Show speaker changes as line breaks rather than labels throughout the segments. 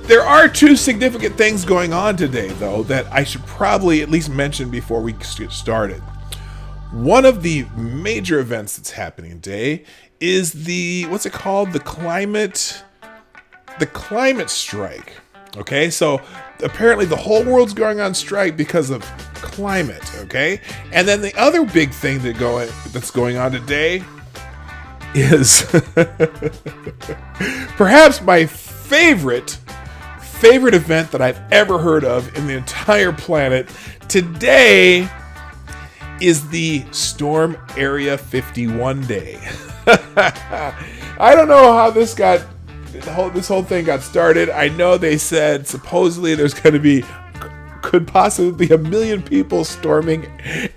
There are two significant things going on today, though, that I should probably at least mention before we get started. One of the major events that's happening today is what's it called? The climate strike. Okay, so apparently the whole world's going on strike because of climate. Okay, and then the other big thing that's going on today is perhaps my favorite event that I've ever heard of in the entire planet. Today is the Storm Area 51 Day. I don't know how this whole thing got started. I know they said supposedly there's going to could possibly be 1 million people storming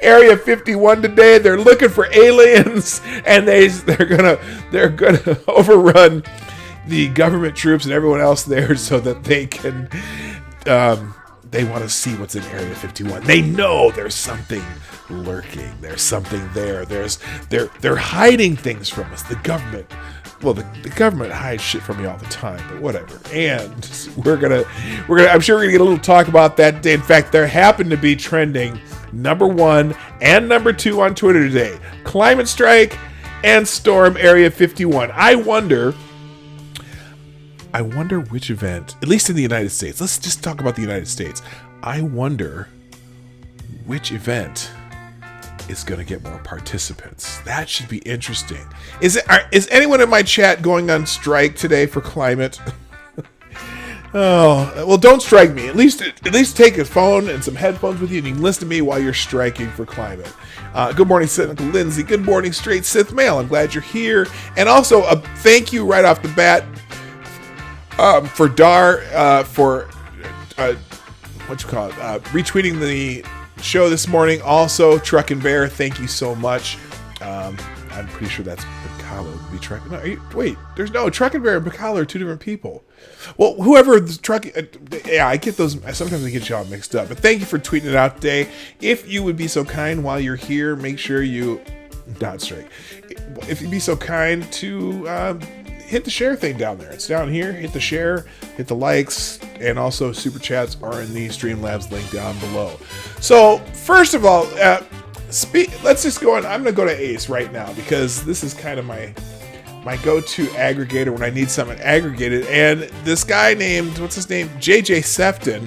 Area 51 today. They're looking for aliens, and they're gonna overrun the government troops and everyone else there so that they can. They want to see what's in Area 51. They know there's something lurking. There's something there. They're hiding things from us. The government. Well, the government hides shit from me all the time, but whatever. And I'm sure we're gonna get a little talk about that today. In fact, there happened to be trending number 1 and number 2 on Twitter today: climate strike and storm Area 51. I wonder which event, at least in the United States. Let's just talk about the United States. I wonder which event is going to get more participants. That should be interesting. Is anyone in my chat going on strike today for climate? Oh, well, don't strike me. At least take a phone and some headphones with you, and you can listen to me while you're striking for climate. Good morning, Cynical Lindsay. Good morning, Straight Sith Mail. I'm glad you're here. And also a thank you right off the bat for Dar for retweeting the show this morning. Also, Truck and Bear, thank you so much. I'm pretty sure that's Bacalo. Truck and Bear and Bacalo are two different people. Well, whoever the truck, I get those. Sometimes I get y'all mixed up. But thank you for tweeting it out today. If you would be so kind while you're here, make sure you not strike. If you'd be so kind to hit the share thing down there. It's down here. Hit the share, hit the likes, and also super chats are in the Streamlabs link down below. So first of all, let's just go on. I'm going to go to Ace right now because this is kind of my go-to aggregator when I need something aggregated. And this guy named, what's his name? JJ Sefton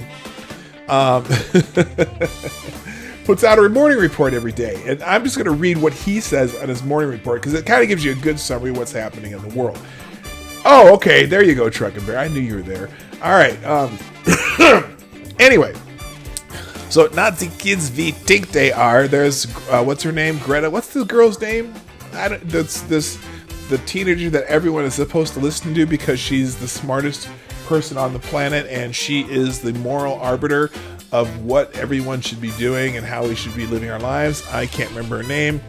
puts out a morning report every day. And I'm just going to read what he says on his morning report because it kind of gives you a good summary of what's happening in the world. Oh, okay. There you go, Truck and Bear. I knew you were there. All right. Anyway, so Nazi kids wie think they are. There's what's her name? Greta. What's the girl's name? The teenager that everyone is supposed to listen to because she's the smartest person on the planet and she is the moral arbiter of what everyone should be doing and how we should be living our lives. I can't remember her name.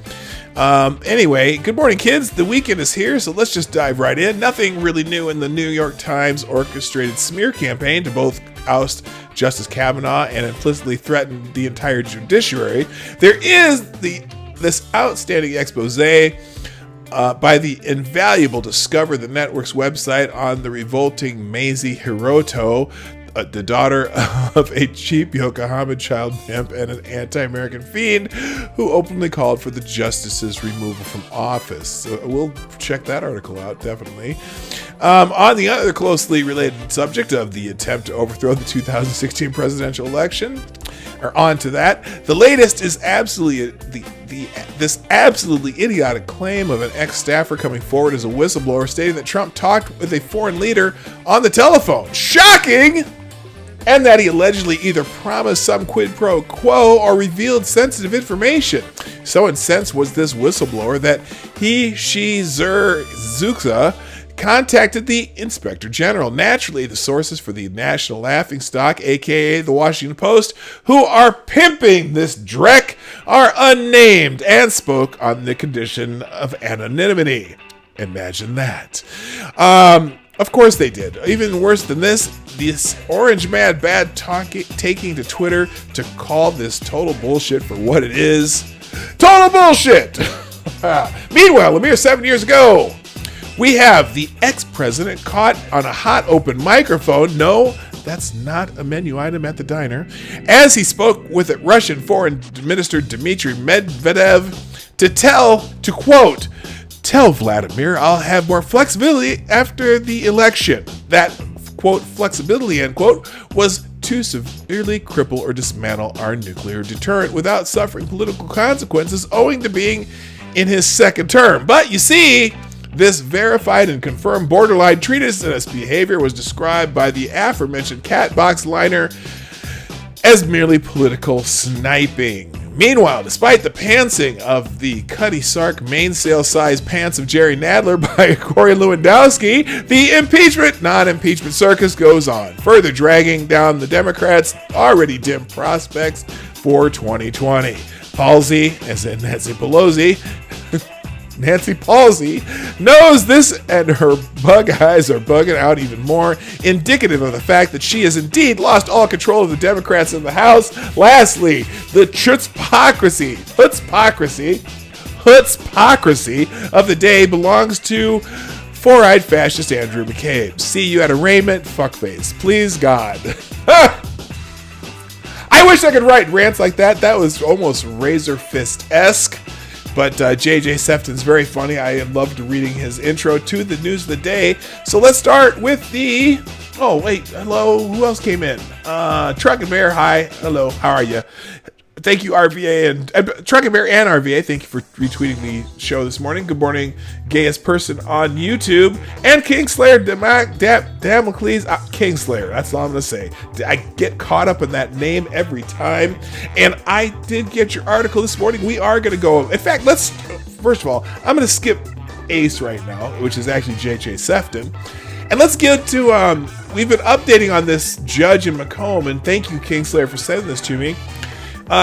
Anyway, good morning, kids. The weekend is here, so let's just dive right in. Nothing really new in the New York Times orchestrated smear campaign to both oust Justice Kavanaugh and implicitly threaten the entire judiciary. There is this outstanding expose by the invaluable Discover the Network's website on the revolting Maisie Hiroto, the daughter of a cheap Yokohama child pimp and an anti-American fiend who openly called for the justice's removal from office. So we'll check that article out, definitely. On the other closely related subject of the attempt to overthrow the 2016 presidential election, or on to that, the latest is absolutely this absolutely idiotic claim of an ex-staffer coming forward as a whistleblower stating that Trump talked with a foreign leader on the telephone. Shocking! And that he allegedly either promised some quid pro quo or revealed sensitive information. So incensed was this whistleblower that Zuxa contacted the Inspector General. Naturally, the sources for the National Laughingstock, aka the Washington Post, who are pimping this dreck, are unnamed and spoke on the condition of anonymity. Imagine that. Of course they did. Even worse than this orange mad bad taking to Twitter to call this total bullshit for what it is. Total bullshit! Meanwhile, a mere 7 years ago, We have the ex-president caught on a hot open microphone. No, that's not a menu item at the diner. As he spoke with Russian Foreign Minister Dmitry Medvedev to quote, "Tell Vladimir I'll have more flexibility after the election." That, quote, flexibility, end quote, was to severely cripple or dismantle our nuclear deterrent without suffering political consequences owing to being in his second term. But you see, this verified and confirmed borderline treasonous behavior was described by the aforementioned catbox liner as merely political sniping. Meanwhile, despite the pantsing of the Cuddy Sark mainsail size pants of Jerry Nadler by Corey Lewandowski, the non-impeachment circus goes on, further dragging down the Democrats' already dim prospects for 2020. Palsy, as in Nancy Pelosi, Nancy Palsy knows this, and her bug eyes are bugging out even more, indicative of the fact that she has indeed lost all control of the Democrats in the House. Lastly, the chutzpocracy of the day belongs to four-eyed fascist Andrew McCabe. See you at arraignment, fuckface. Please, God. I wish I could write rants like that. That was almost Razor Fist-esque. But J.J. Sefton's very funny. I loved reading his intro to the news of the day. So let's start with the... Oh, wait. Hello. Who else came in? Truck and Bear. Hi. Hello. How are you? Thank you, RVA and Truck and Bear and RVA. Thank you for retweeting the show this morning. Good morning, gayest person on YouTube. And Kingslayer Damocles. Kingslayer. That's all I'm going to say. I get caught up in that name every time. And I did get your article this morning. We are going to go. In fact, first of all, I'm going to skip Ace right now, which is actually J.J. Sefton. And let's get to, we've been updating on this judge in Macomb. And thank you, Kingslayer, for sending this to me.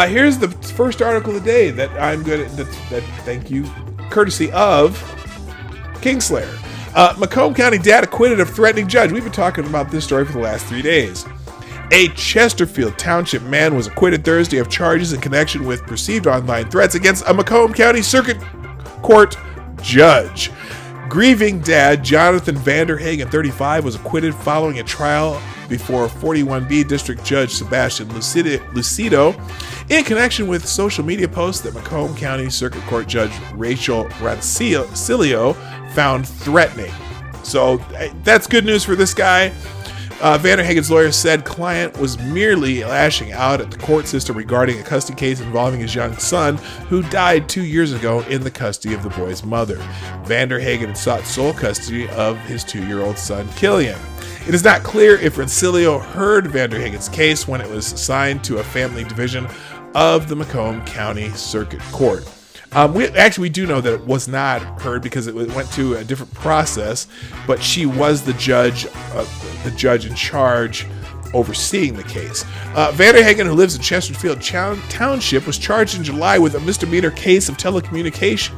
Here's the first article of the day that I'm good at, thank you, courtesy of Kingslayer. Macomb County dad acquitted of threatening judge. We've been talking about this story for the last 3 days. A Chesterfield Township man was acquitted Thursday of charges in connection with perceived online threats against a Macomb County Circuit Court judge. Grieving dad Jonathan Vanderhagen, 35, was acquitted following a trial before 41B District Judge Sebastian Lucido in connection with social media posts that Macomb County Circuit Court Judge Rachel Rancilio found threatening. So that's good news for this guy. Vanderhagen's lawyer said client was merely lashing out at the court system regarding a custody case involving his young son, who died 2 years ago in the custody of the boy's mother. Vanderhagen sought sole custody of his 2-year-old son, Killian. It is not clear if Rancilio heard Vanderhagen's case when it was assigned to a family division of the Macomb County Circuit Court. We do know that it was not heard because it went to a different process, but she was the judge in charge overseeing the case. Vanderhagen, who lives in Chesterfield Township, was charged in July with a misdemeanor case of telecommunication.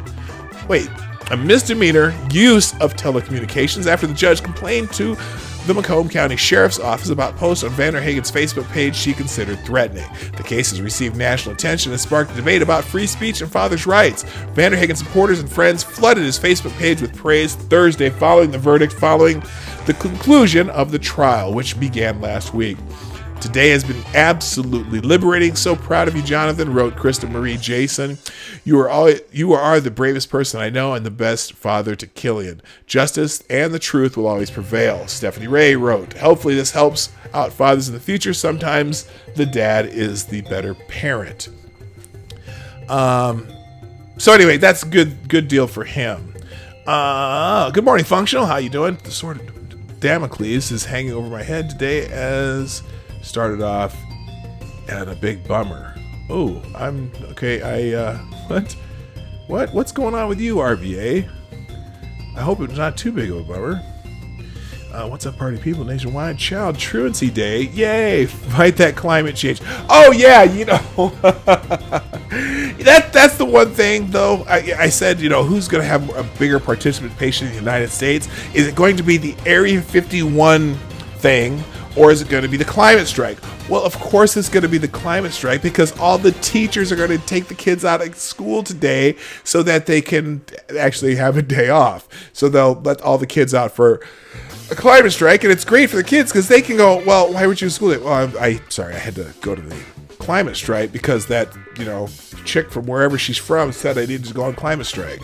A misdemeanor use of telecommunications after the judge complained to the Macomb County Sheriff's Office about posts on Vanderhagen's Facebook page she considered threatening. The case has received national attention and sparked a debate about free speech and fathers' rights. Vanderhagen supporters and friends flooded his Facebook page with praise Thursday following the verdict, following the conclusion of the trial, which began last week. Today has been absolutely liberating. So proud of you, Jonathan, wrote Krista Marie Jason. You are the bravest person I know and the best father to Killian. Justice and the truth will always prevail. Stephanie Ray wrote, hopefully this helps out fathers in the future. Sometimes the dad is the better parent. So anyway, that's a good deal for him. Good morning, Functional. How you doing? The sword of Damocles is hanging over my head today as started off and a big bummer. Oh, I'm okay. What's going on with you, RVA? I hope it's not too big of a bummer. What's up, party people nationwide? Child Truancy Day. Yay! Fight that climate change. Oh, yeah, that's the one thing, though. I said, who's going to have a bigger participation in the United States? Is it going to be the Area 51 thing, or is it going to be the climate strike? Well, of course it's going to be the climate strike, because all the teachers are going to take the kids out of school today so that they can actually have a day off. So they'll let all the kids out for a climate strike, and it's great for the kids because they can go, well, why would you school it? Well, I had to go to the climate strike because that, chick from wherever she's from said I needed to go on climate strike.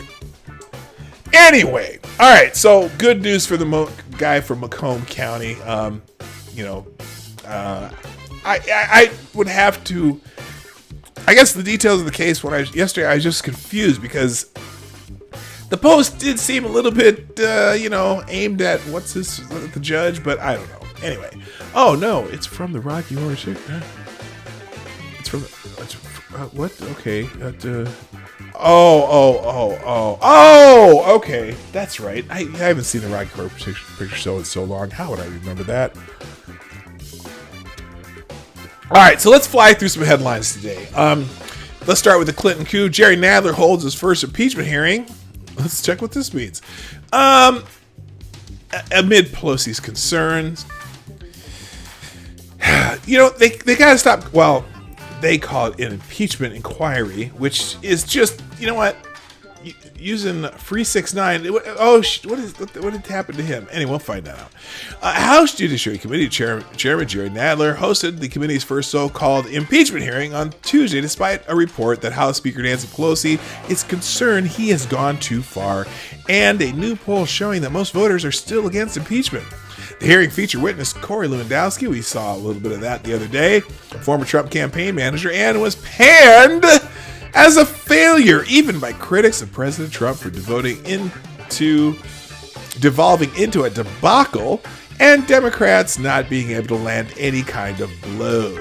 Anyway, all right, so good news for the guy from Macomb County. I would have to, I guess the details of the case yesterday I was just confused because the post did seem a little bit, aimed at the judge, but I don't know. Anyway, oh no, it's from the Rocky Horror Show. What? Okay. Okay. That's right. I haven't seen the Rocky Horror Picture Show in so long. How would I remember that? All right, so let's fly through some headlines today. Let's start with the Clinton coup. Jerry Nadler holds his first impeachment hearing. Let's check what this means. Amid Pelosi's concerns, they got to stop. Well, they call it an impeachment inquiry, which is just, using free 6ix9ine. What did happen to him? Anyway, we'll find that out. House Judiciary Committee Chairman Jerry Nadler hosted the committee's first so-called impeachment hearing on Tuesday, despite a report that House Speaker Nancy Pelosi is concerned he has gone too far, and a new poll showing that most voters are still against impeachment. The hearing featured witness Corey Lewandowski. We saw a little bit of that the other day. Former Trump campaign manager, and was panned as a failure, even by critics of President Trump, for devolving into a debacle, and Democrats not being able to land any kind of blow.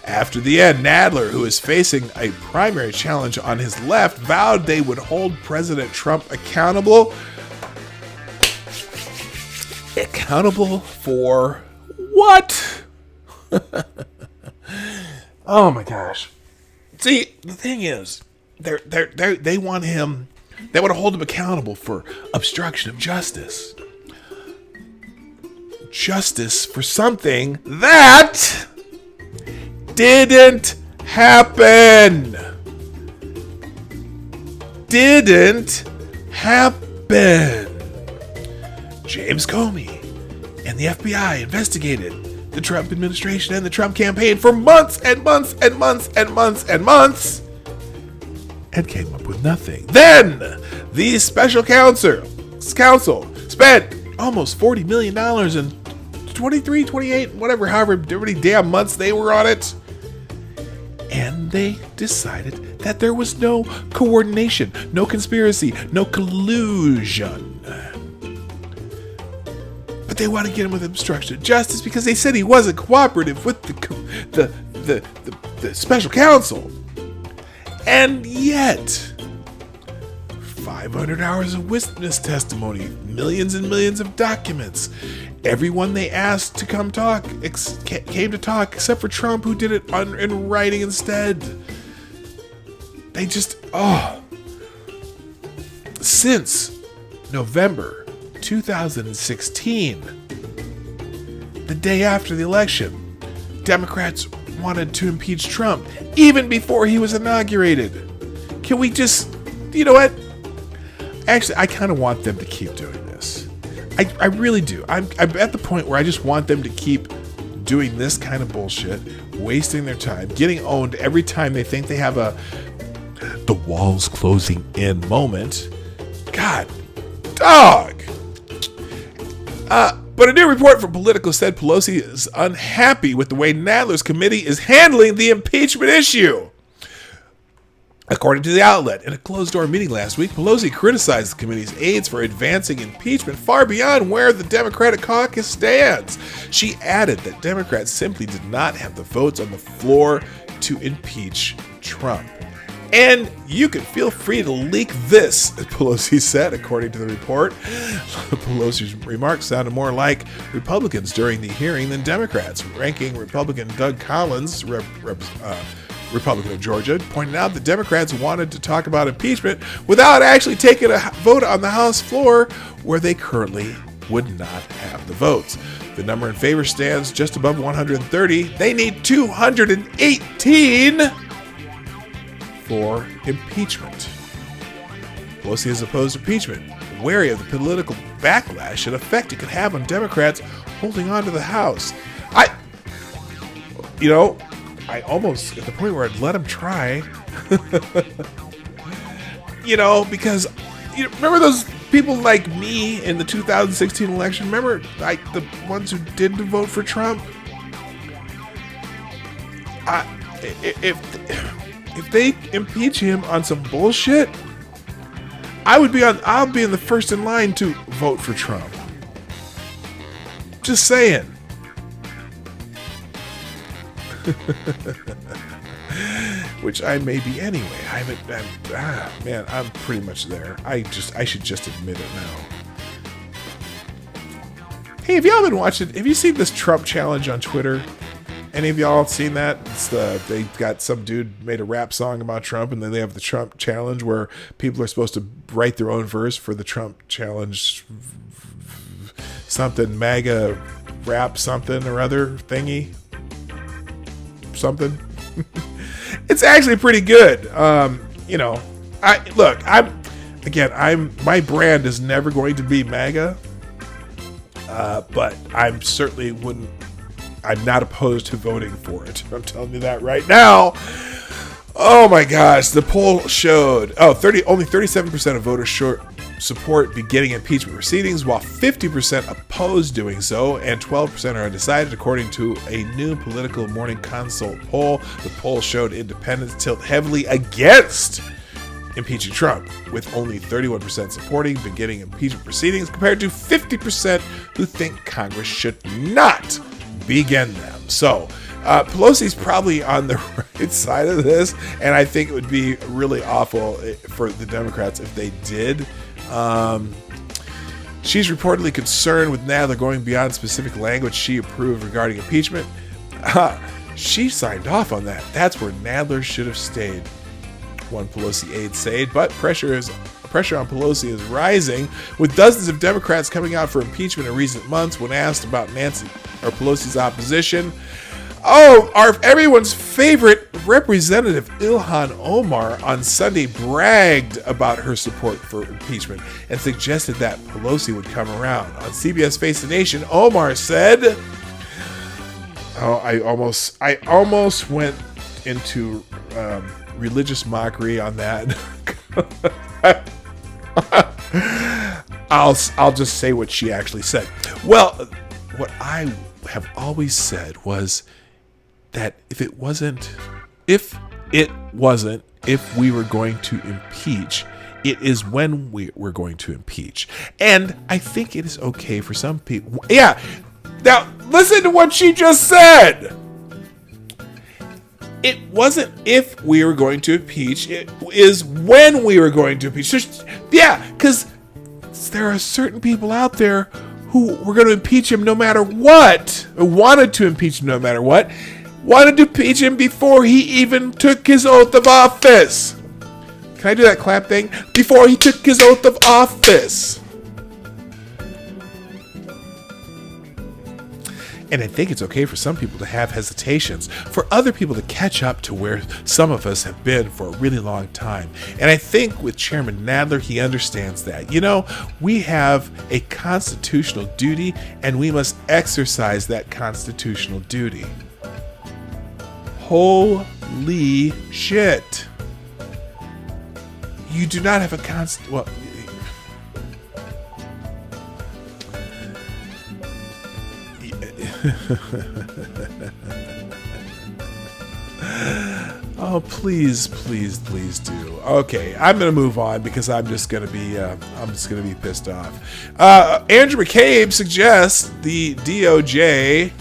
After the end, Nadler, who is facing a primary challenge on his left, vowed they would hold President Trump accountable. Accountable for what? Oh my gosh. See, the thing is, they want him. They want to hold him accountable for obstruction of justice. Justice for something that didn't happen. Didn't happen. James Comey and the FBI investigated the Trump administration and the Trump campaign for months and months and months and months and months, and came up with nothing. Then the special counsel spent almost $40 million in 23, 28, whatever, however many damn months they were on it. And they decided that there was no coordination, no conspiracy, no collusion. But they want to get him with obstruction of justice because they said he wasn't cooperative with the special counsel. And yet, 500 hours of witness testimony, millions and millions of documents. Everyone they asked to come talk came to talk, except for Trump, who did it in writing instead. They just, Since November 2016, the day after the election, Democrats wanted to impeach Trump even before he was inaugurated. Can we just, you know what? Actually, I kind of want them to keep doing this. I really do. I'm at the point where I just want them to keep doing this kind of bullshit, wasting their time, getting owned every time they think they have the walls closing in moment. God, dog. But a new report from Politico said Pelosi is unhappy with the way Nadler's committee is handling the impeachment issue. According to the outlet, in a closed-door meeting last week, Pelosi criticized the committee's aides for advancing impeachment far beyond where the Democratic caucus stands. She added that Democrats simply did not have the votes on the floor to impeach Trump. And you can feel free to leak this, Pelosi said, according to the report. Pelosi's remarks sounded more like Republicans during the hearing than Democrats. Ranking Republican Doug Collins, Republican of Georgia, pointed out that Democrats wanted to talk about impeachment without actually taking a vote on the House floor, where they currently would not have the votes. The number in favor stands just above 130. They need 218 for impeachment. Pelosi is opposed to impeachment, wary of the political backlash and effect it could have on Democrats holding on to the House. I almost at the point where I'd let him try. Because remember those people like me in the 2016 election? Remember, like the ones who didn't vote for Trump? If they impeach him on some bullshit, I'll be in the first in line to vote for Trump. Just saying. Which I may be anyway. I'm pretty much there. I should just admit it now. Hey, have y'all been watching? Have you seen this Trump challenge on Twitter? Any of y'all seen that? They got some dude made a rap song about Trump, and then they have the Trump challenge where people are supposed to write their own verse for the Trump challenge. Something MAGA rap something or other thingy. Something. It's actually pretty good. My brand is never going to be MAGA, but I'm not opposed to voting for it. I'm telling you that right now. Oh my gosh, the poll showed only 37% of voters support beginning impeachment proceedings, while 50% oppose doing so, and 12% are undecided, according to a new Political Morning Consult poll. The poll showed independents tilt heavily against impeaching Trump, with only 31% supporting beginning impeachment proceedings, compared to 50% who think Congress should not begin them. So Pelosi's probably on the right side of this, and I think it would be really awful for the Democrats if they did. She's reportedly concerned with Nadler going beyond specific language she approved regarding impeachment. She signed off on that. That's where Nadler should have stayed, one Pelosi aide said. But pressure on Pelosi is rising, with dozens of Democrats coming out for impeachment in recent months. When asked about Pelosi's opposition, everyone's favorite Representative Ilhan Omar on Sunday bragged about her support for impeachment and suggested that Pelosi would come around. On CBS Face the Nation, Omar said, I almost went into religious mockery on that. I'll just say what she actually said. Well, what I have always said was that if we were going to impeach, it is when we're going to impeach. And I think it is okay for some people. Yeah. Now, listen to what she just said. It wasn't if we were going to impeach, it is when we were going to impeach. Yeah, because there are certain people out there who were going to impeach him no matter what, or wanted to impeach him no matter what, wanted to impeach him before he even took his oath of office. Can I do that clap thing? Before he took his oath of office. And I think it's okay for some people to have hesitations, for other people to catch up to where some of us have been for a really long time. And I think with Chairman Nadler, he understands that. We have a constitutional duty, and we must exercise that constitutional duty. Holy shit. You do not have a oh, please do. Okay, I'm gonna move on because I'm just gonna be pissed off. Andrew McCabe suggests the DOJ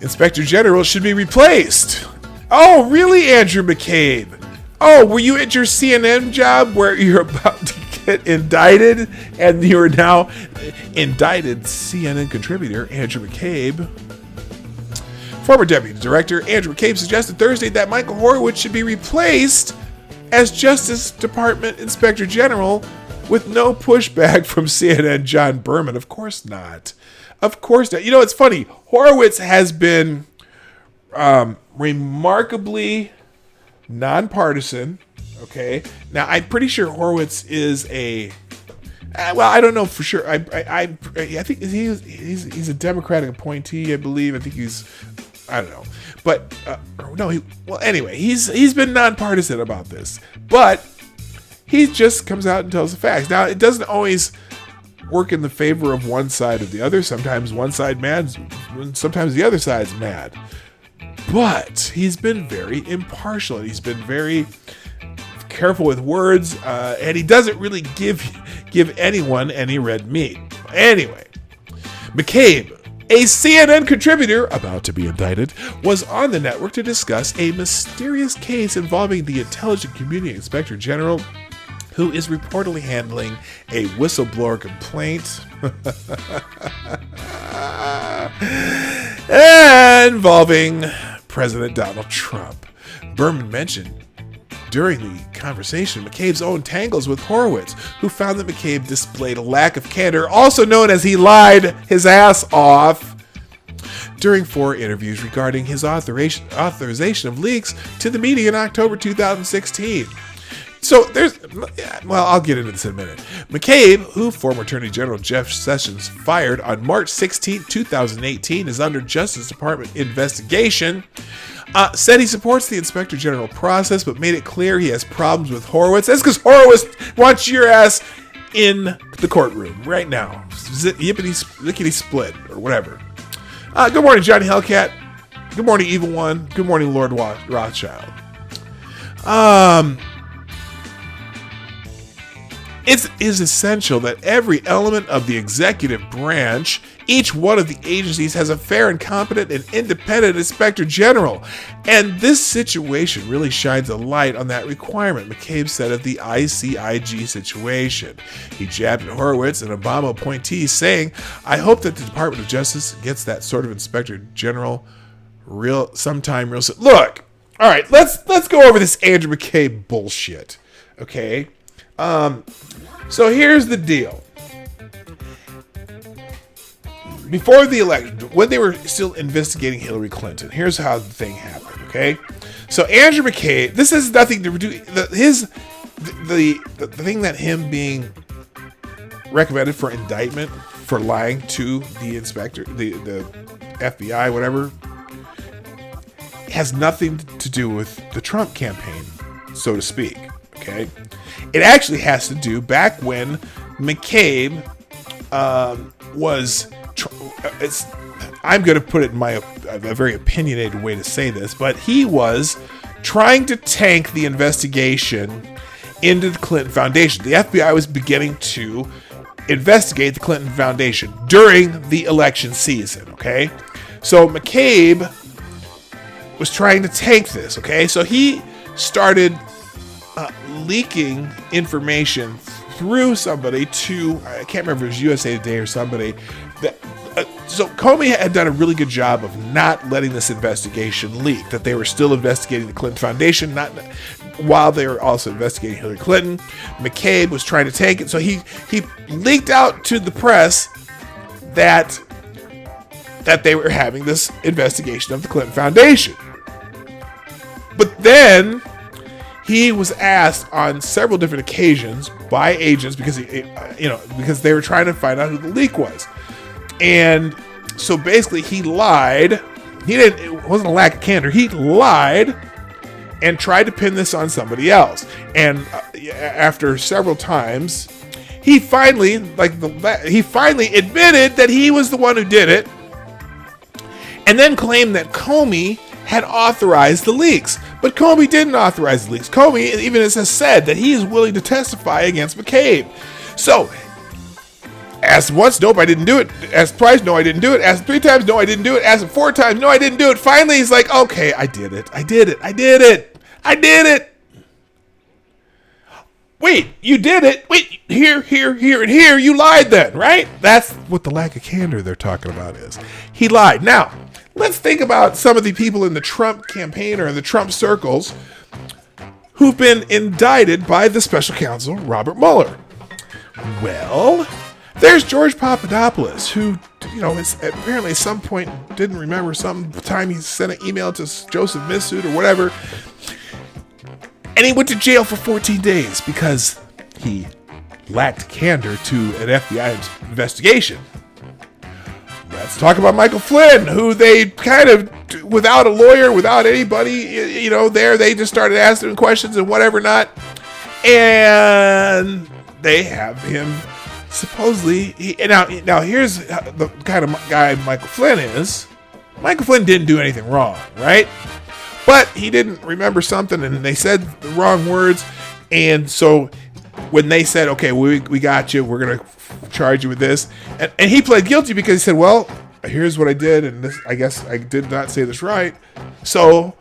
Inspector General should be replaced. Oh, really, Andrew McCabe? Oh, were you at your CNN job where you're about to get indicted, and you're now indicted CNN contributor Andrew McCabe? Former Deputy Director Andrew McCabe suggested Thursday that Michael Horowitz should be replaced as Justice Department Inspector General with no pushback from CNN John Berman. Of course not. Of course not. You know, it's funny. Horowitz has been remarkably nonpartisan. Okay. Now, I'm pretty sure Horowitz is a... well, I don't know for sure. I think he's a Democratic appointee, I believe. I think I don't know. But, no, anyway, he's been nonpartisan about this. But he just comes out and tells the facts. Now, it doesn't always work in the favor of one side or the other. Sometimes one side mad, sometimes the other side's mad. But he's been very impartial, and he's been very careful with words, and he doesn't really give anyone any red meat. Anyway, McCabe, a CNN contributor about to be indicted, was on the network to discuss a mysterious case involving the Intelligence Community Inspector General, who is reportedly handling a whistleblower complaint involving President Donald Trump. Berman mentioned during the conversation McCabe's own tangles with Horowitz, who found that McCabe displayed a lack of candor, also known as he lied his ass off, during 4 interviews regarding his authorization of leaks to the media in October 2016. So I'll get into this in a minute. McCabe, who former Attorney General Jeff Sessions fired on March 16, 2018, is under Justice Department investigation. Said he supports the Inspector General process, but made it clear he has problems with Horowitz. That's because Horowitz wants your ass in the courtroom right now. Yippity split, or whatever. Good morning, Johnny Hellcat. Good morning, Evil One. Good morning, Lord Rothschild. It is essential that every element of the executive branch, each one of the agencies, has a fair and competent and independent inspector general. And this situation really shines a light on that requirement, McCabe said of the ICIG situation. He jabbed at Horowitz, an Obama appointee, saying, "I hope that the Department of Justice gets that sort of inspector general sometime real soon." Look, all right, let's go over this Andrew McCabe bullshit, okay? So here's the deal. Before the election, when they were still investigating Hillary Clinton, here's how the thing happened, okay? So Andrew McCabe, this has nothing to do, the thing that him being recommended for indictment for lying to the inspector, the FBI, whatever, has nothing to do with the Trump campaign, so to speak, okay? It actually has to do back when McCabe was... I'm going to put it in a very opinionated way to say this, but he was trying to tank the investigation into the Clinton Foundation. The FBI was beginning to investigate the Clinton Foundation during the election season, okay? So McCabe was trying to tank this, okay? So he started leaking information through somebody to, I can't remember if it was USA Today or somebody. So Comey had done a really good job of not letting this investigation leak, that they were still investigating the Clinton Foundation, not while they were also investigating Hillary Clinton. McCabe was trying to tank it, so he leaked out to the press that they were having this investigation of the Clinton Foundation. But then he was asked on several different occasions by agents because they were trying to find out who the leak was. And so basically he lied. It wasn't a lack of candor. He lied and tried to pin this on somebody else. And after several times, he finally admitted that he was the one who did it, and then claimed that Comey had authorized the leaks. But Comey didn't authorize the leaks. Comey even has said that he is willing to testify against McCabe. So, asked once, nope, I didn't do it. Asked twice, no, I didn't do it. Asked 3 times, no, I didn't do it. Asked 4 times, no, I didn't do it. Finally, he's like, okay, I did it. Wait, you did it? Wait, here, and here, you lied then, right? That's what the lack of candor they're talking about is. He lied. Now, let's think about some of the people in the Trump campaign or in the Trump circles who've been indicted by the special counsel, Robert Mueller. Well, there's George Papadopoulos, who, is apparently at some point didn't remember some time he sent an email to Joseph Mifsud or whatever. And he went to jail for 14 days because he lacked candor to an FBI investigation. Let's talk about Michael Flynn, who they kind of, without a lawyer, without anybody, they just started asking him questions and whatever not. And they have him supposedly. Now here's the kind of guy Michael Flynn is. Michael Flynn didn't do anything wrong, right? But he didn't remember something, and they said the wrong words. And so when they said, okay, we got you, we're going to charge you with this. And he pled guilty because he said, well, here's what I did, and this, I guess I did not say this right. So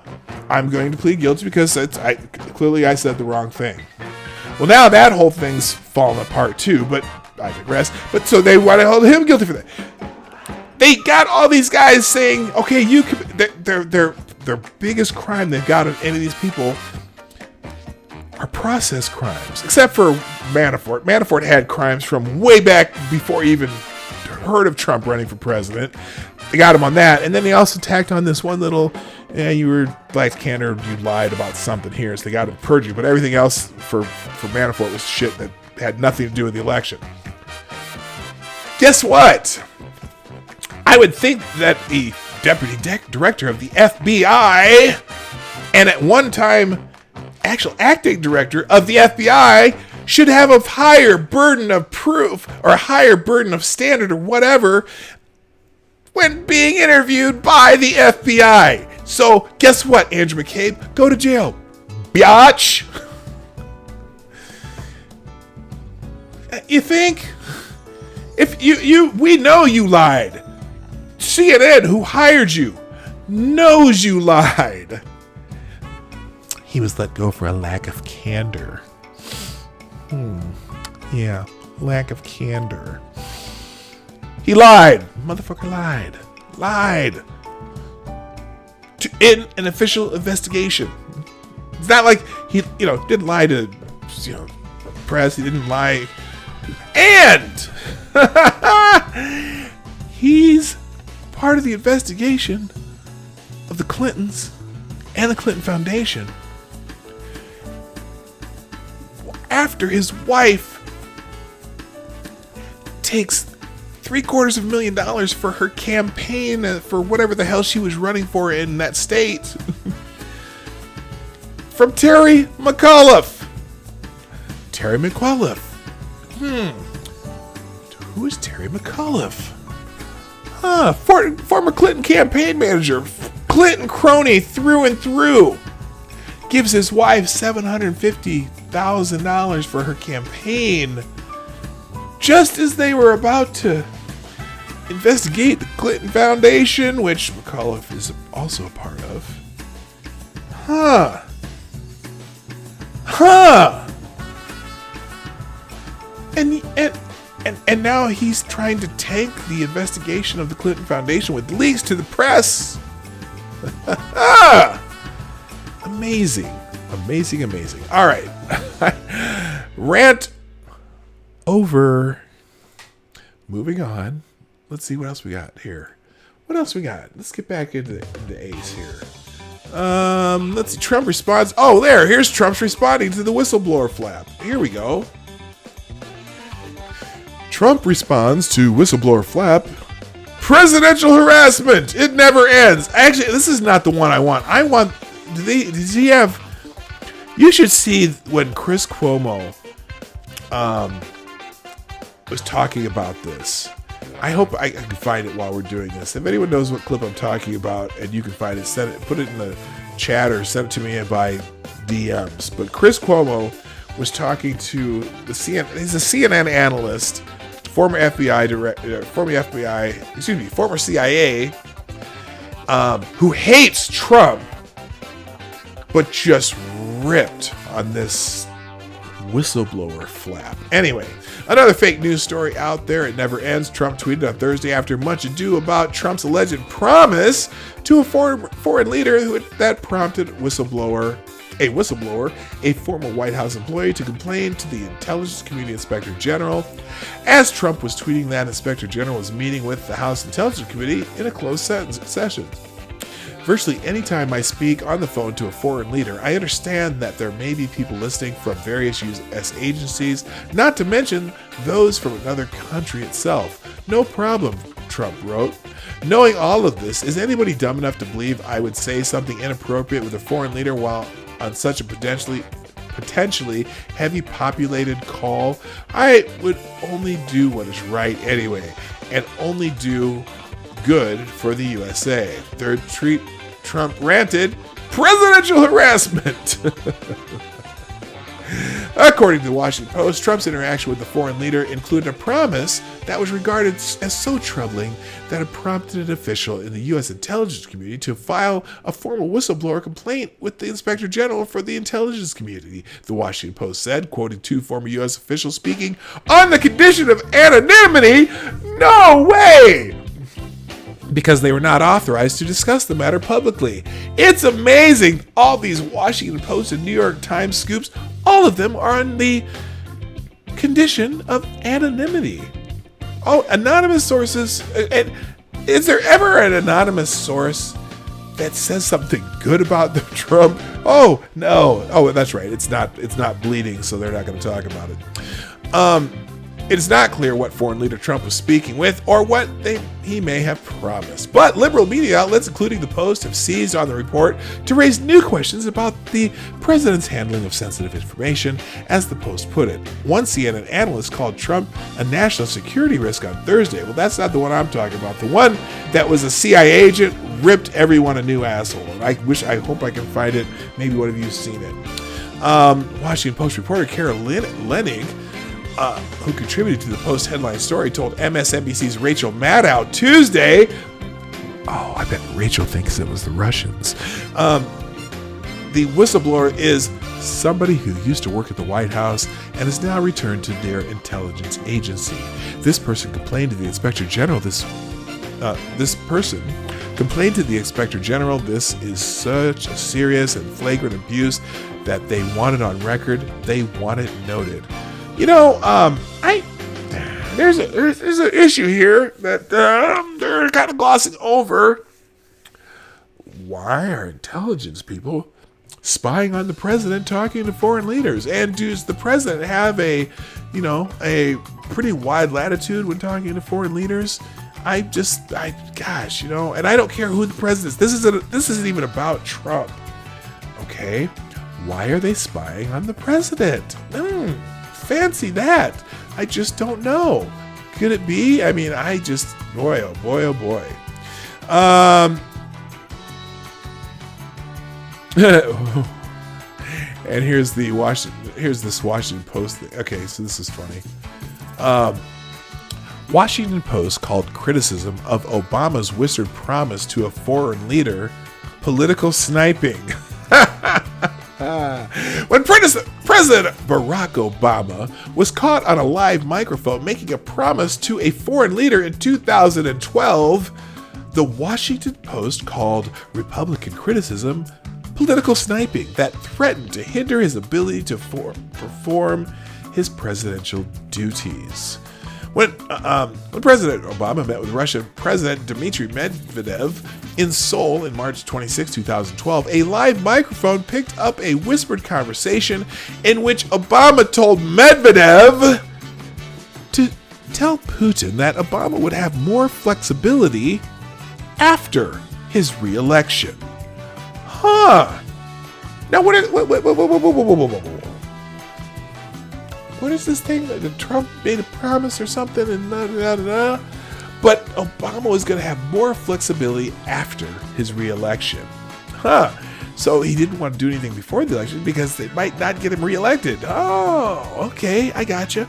I'm going to plead guilty because clearly I said the wrong thing. Well, now that whole thing's fallen apart too, but I digress. But so they want to hold him guilty for that. They got all these guys saying, okay, their biggest crime they've got on any of these people are process crimes, except for Manafort. Manafort had crimes from way back before he even heard of Trump running for president. They got him on that, and then they also tacked on this one little, you were lacked candor, you lied about something here, so they got him perjury. But everything else for Manafort was shit that had nothing to do with the election. Guess what? I would think that the deputy director of the FBI, and at one time actual acting director of the FBI, should have a higher burden of proof or a higher burden of standard or whatever when being interviewed by the FBI. So guess what, Andrew McCabe? Go to jail, biatch. You think? If we know you lied. CNN, who hired you, knows you lied. He was let go for a lack of candor. Yeah, lack of candor. He lied. Motherfucker lied. In an official investigation. It's not like he, didn't lie to, press. He didn't lie. And he's part of the investigation of the Clintons and the Clinton Foundation after his wife takes $750,000 for her campaign for whatever the hell she was running for in that state from Terry McAuliffe. Who is Terry McAuliffe? Former Clinton campaign manager, Clinton crony through and through, gives his wife $750,000 for her campaign just as they were about to investigate the Clinton Foundation, which McAuliffe is also a part of. And now he's trying to tank the investigation of the Clinton Foundation with leaks to the press. Amazing. All right. Rant over. Moving on. Let's see what else we got here. Let's get back into the A's here. Let's see. Trump responds. Oh, here's Trump's responding to the whistleblower flap. Here we go. Trump responds to whistleblower flap. Presidential harassment. It never ends. Actually, this is not the one I want. Does he have... You should see when Chris Cuomo was talking about this. I hope I can find it while we're doing this. If anyone knows what clip I'm talking about and you can find it, put it in the chat or send it to me by DMs. But Chris Cuomo was talking to he's a CNN analyst, former CIA, who hates Trump, but just ripped on this whistleblower flap. Anyway, another fake news story out there. It never ends. Trump tweeted on Thursday after much ado about Trump's alleged promise to a foreign leader that prompted whistleblower a whistleblower, a former White House employee, to complain to the Intelligence Community Inspector General. As Trump was tweeting that, Inspector General was meeting with the House Intelligence Committee in a closed session. Virtually any time I speak on the phone to a foreign leader, I understand that there may be people listening from various U.S. agencies, not to mention those from another country itself. No problem, Trump wrote. Knowing all of this, is anybody dumb enough to believe I would say something inappropriate with a foreign leader while on such a potentially heavy populated call? I would only do what is right anyway, and only do good for the USA. Third tweet, Trump ranted, presidential harassment. According to the Washington Post, Trump's interaction with the foreign leader included a promise that was regarded as so troubling that it prompted an official in the U.S. intelligence community to file a formal whistleblower complaint with the Inspector General for the intelligence community, the Washington Post said, quoting two former U.S. officials speaking on the condition of anonymity. No way! Because they were not authorized to discuss the matter publicly. It's amazing. All these Washington Post and New York Times scoops, all of them are on the condition of anonymity. Oh, anonymous sources. And is there ever an anonymous source that says something good about the Trump? Oh, no. Oh, that's right. It's not bleeding, so they're not going to talk about it. It is not clear what foreign leader Trump was speaking with or what he may have promised. But liberal media outlets, including the Post, have seized on the report to raise new questions about the president's handling of sensitive information, as the Post put it. One CNN analyst called Trump a national security risk on Thursday. Well, that's not the one I'm talking about. The one that was a CIA agent ripped everyone a new asshole. And I hope I can find it. Maybe one of you have seen it. Washington Post reporter Kara Lennig, who contributed to the Post headline story, told MSNBC's Rachel Maddow Tuesday. Oh, I bet Rachel thinks it was the Russians. The whistleblower is somebody who used to work at the White House and has now returned to their intelligence agency. This person complained to the Inspector General. This is such a serious and flagrant abuse that they want it on record. They want it noted. You know, there's an issue here that they're kind of glossing over. Why are intelligence people spying on the president, talking to foreign leaders? And does the president have a pretty wide latitude when talking to foreign leaders? And I don't care who the president is. This isn't even about Trump. Okay, why are they spying on the president? Fancy that. I just don't know. Could it be? I mean, boy, oh boy, oh boy. And here's this Washington Post thing. Okay, so this is funny. Washington Post called criticism of Obama's whispered promise to a foreign leader political sniping. When President Barack Obama was caught on a live microphone making a promise to a foreign leader in 2012, the Washington Post called Republican criticism political sniping that threatened to hinder his ability to perform his presidential duties. When President Obama met with Russian President Dmitry Medvedev in Seoul in March 26, 2012, a live microphone picked up a whispered conversation in which Obama told Medvedev to tell Putin that Obama would have more flexibility after his re-election. Huh. Now what is this thing that Trump made a promise or something and but Obama was going to have more flexibility after his re-election. Huh. So he didn't want to do anything before the election because they might not get him re-elected. Oh, okay, I gotcha.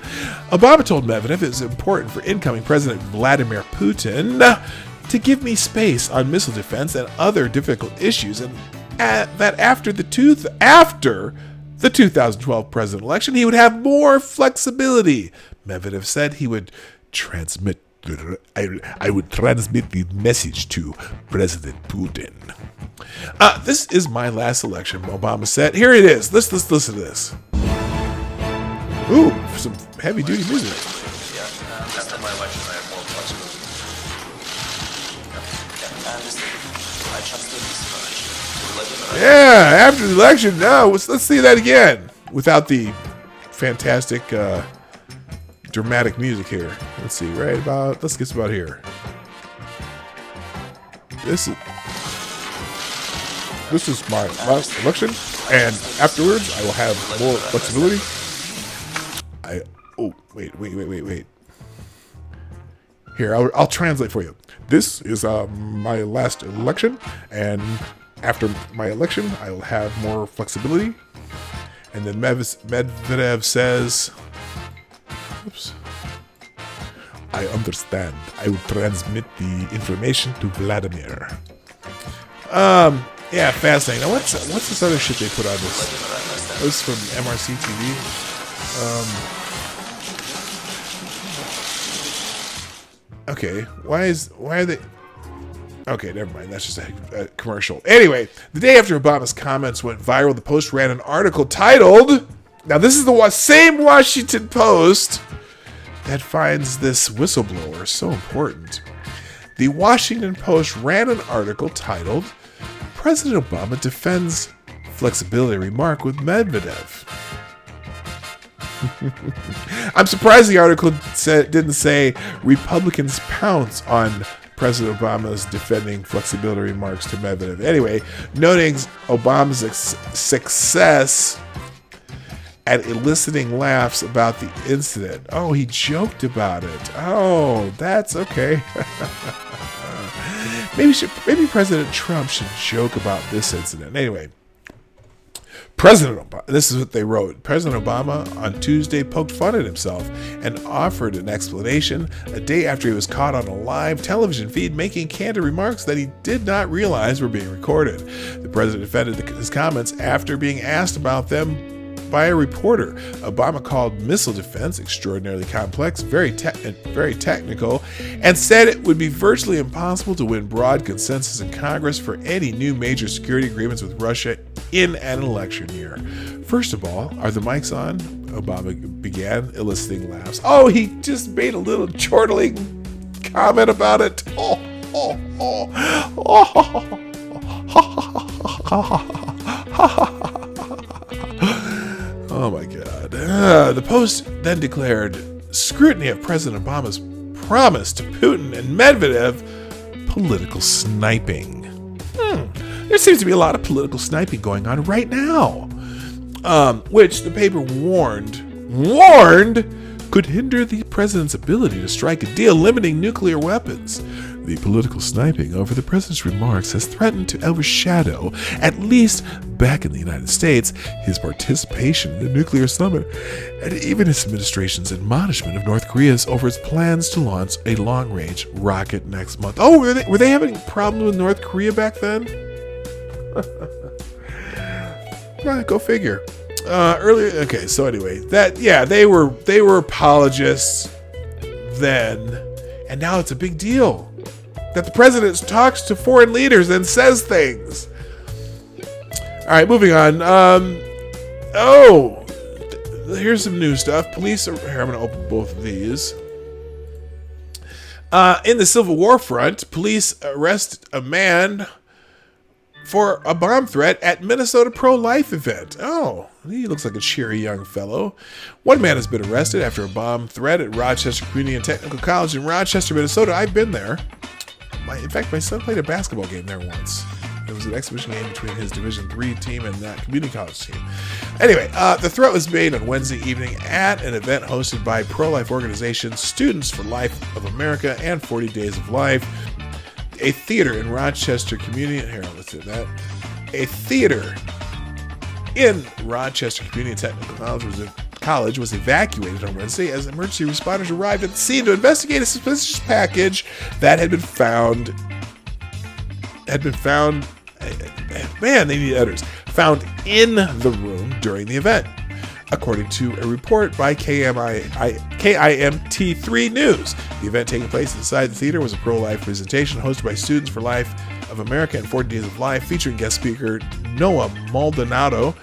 Obama told Medvedev it was important for incoming President Vladimir Putin to give me space on missile defense and other difficult issues, and that after the 2012 president election, he would have more flexibility. Medvedev said he would transmit the message to President Putin. This is my last election, Obama said. Here it is. Let's listen to this. Ooh, some heavy duty music.
After my election, I have more flexibility. I understand. I trusted this election.
Yeah, after the election, no, let's see that again without the fantastic dramatic music here. Let's see, let's get about here. This is my last election, and afterwards I will have more flexibility. Wait. Here, I'll translate for you. This is my last election, and after my election, I will have more flexibility. And then Medvedev says, oops, I understand. I will transmit the information to Vladimir. Yeah, fascinating. Now, what's this other shit they put on this? This is from MRC TV. Okay, why are they? Okay, never mind. That's just a commercial. Anyway, the day after Obama's comments went viral, the Post ran an article titled, now this is the same Washington Post that finds this whistleblower so important. The Washington Post ran an article titled, President Obama defends flexibility remark with Medvedev. I'm surprised the article didn't say Republicans pounce on President Obama's defending flexibility remarks to Medvedev. Anyway, noting Obama's success at eliciting laughs about the incident. Oh, he joked about it. Oh, that's okay. Maybe President Trump should joke about this incident. Anyway, President Obama, this is what they wrote. President Obama on Tuesday poked fun at himself and offered an explanation a day after he was caught on a live television feed making candid remarks that he did not realize were being recorded. The president defended his comments after being asked about them by a reporter. Obama called missile defense extraordinarily complex, very technical, and said it would be virtually impossible to win broad consensus in Congress for any new major security agreements with Russia in an election year. First of all, are the mics on? Obama began, eliciting laughs. Oh, he just made a little chortling comment about it. Oh my God. The Post then declared scrutiny of President Obama's promise to Putin and Medvedev political sniping. There seems to be a lot of political sniping going on right now, which the paper warned could hinder the president's ability to strike a deal limiting nuclear weapons. The political sniping over the president's remarks has threatened to overshadow, at least back in the United States, his participation in the nuclear summit, and even his administration's admonishment of North Korea over its plans to launch a long-range rocket next month. Oh, were they having problems with North Korea back then? Go figure. Earlier, okay. So anyway, they were apologists then, and now it's a big deal that the president talks to foreign leaders and says things. All right, moving on. Here's some new stuff. Police are here. I'm going to open both of these. In the Civil War front, police arrest a man for a bomb threat at Minnesota pro-life event. Oh, he looks like a cheery young fellow. One man has been arrested after a bomb threat at Rochester Community and Technical College in Rochester, Minnesota. I've been there. In fact, my son played a basketball game there once. It was an exhibition game between his Division III team and that community college team. Anyway, the threat was made on Wednesday evening at an event hosted by pro-life organizations Students for Life of America and 40 Days of Life. A theater in Rochester Community... Here, let's do that. A theater in Rochester Community and Technical College was evacuated on Wednesday as emergency responders arrived at the scene to investigate a suspicious package that had been found. Man, they need editors. Found in the room during the event, according to a report by KIMT3 News. The event taking place inside the theater was a pro-life presentation hosted by Students for Life of America and 40 Days of Life, featuring guest speaker Noah Maldonado,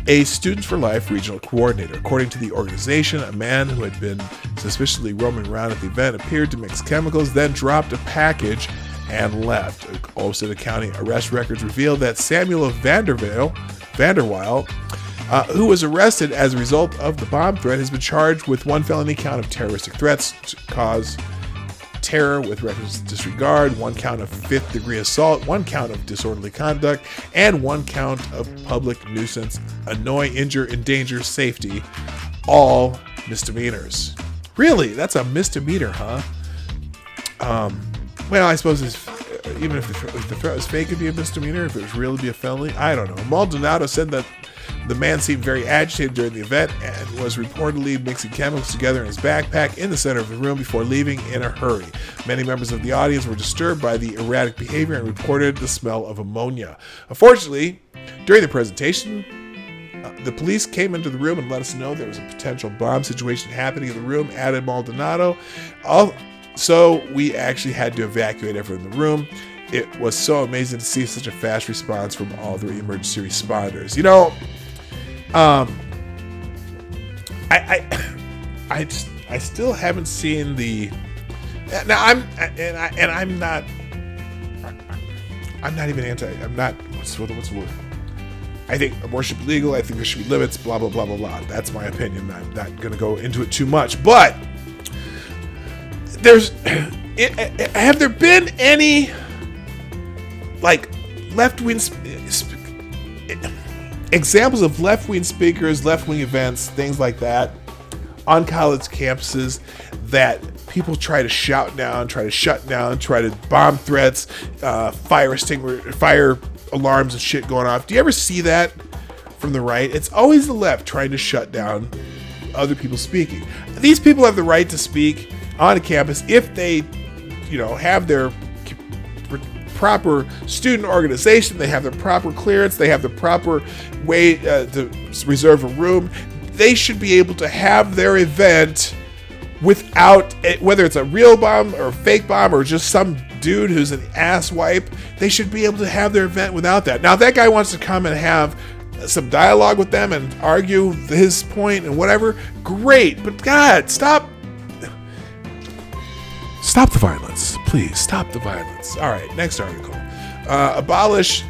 a Students for Life regional coordinator. According to the organization, a man who had been suspiciously roaming around at the event appeared to mix chemicals, then dropped a package and left. Olmsted County arrest records reveal that Samuel Vanderweil, who was arrested as a result of the bomb threat, has been charged with one felony count of terroristic threats to cause terror with reckless disregard, one count of fifth-degree assault, one count of disorderly conduct, and one count of public nuisance, annoy, injure, endanger safety, all misdemeanors. Really? That's a misdemeanor, huh? Well, I suppose even if the threat was fake, it'd be a misdemeanor. If it was real, it'd be a felony. I don't know. Maldonado said that the man seemed very agitated during the event and was reportedly mixing chemicals together in his backpack in the center of the room before leaving in a hurry. Many members of the audience were disturbed by the erratic behavior and reported the smell of ammonia. Unfortunately, during the presentation, the police came into the room and let us know there was a potential bomb situation happening in the room, added Maldonado. So we actually had to evacuate everyone in the room. It was so amazing to see such a fast response from all the emergency responders. You know, I still haven't seen the. Now I'm not even anti. I'm not. What's the word? I think abortion should be legal. I think there should be limits. Blah blah blah blah blah. That's my opinion. I'm not going to go into it too much, but have there been any like left-wing examples of left-wing speakers, left-wing events, things like that on college campuses that people try to shout down, try to shut down, try to bomb threats, fire alarms and shit going off? Do you ever see that from the right? It's always the left trying to shut down other people speaking. These people have the right to speak on a campus if they, have their proper student organization, they have the proper clearance, they have the proper way to reserve a room. They should be able to have their event without, whether it's a real bomb or a fake bomb or just some dude who's an asswipe, they should be able to have their event without that. Now, if that guy wants to come and have some dialogue with them and argue his point and whatever, great. But God, stop the violence. Please, stop the violence. All right, next article. Abolish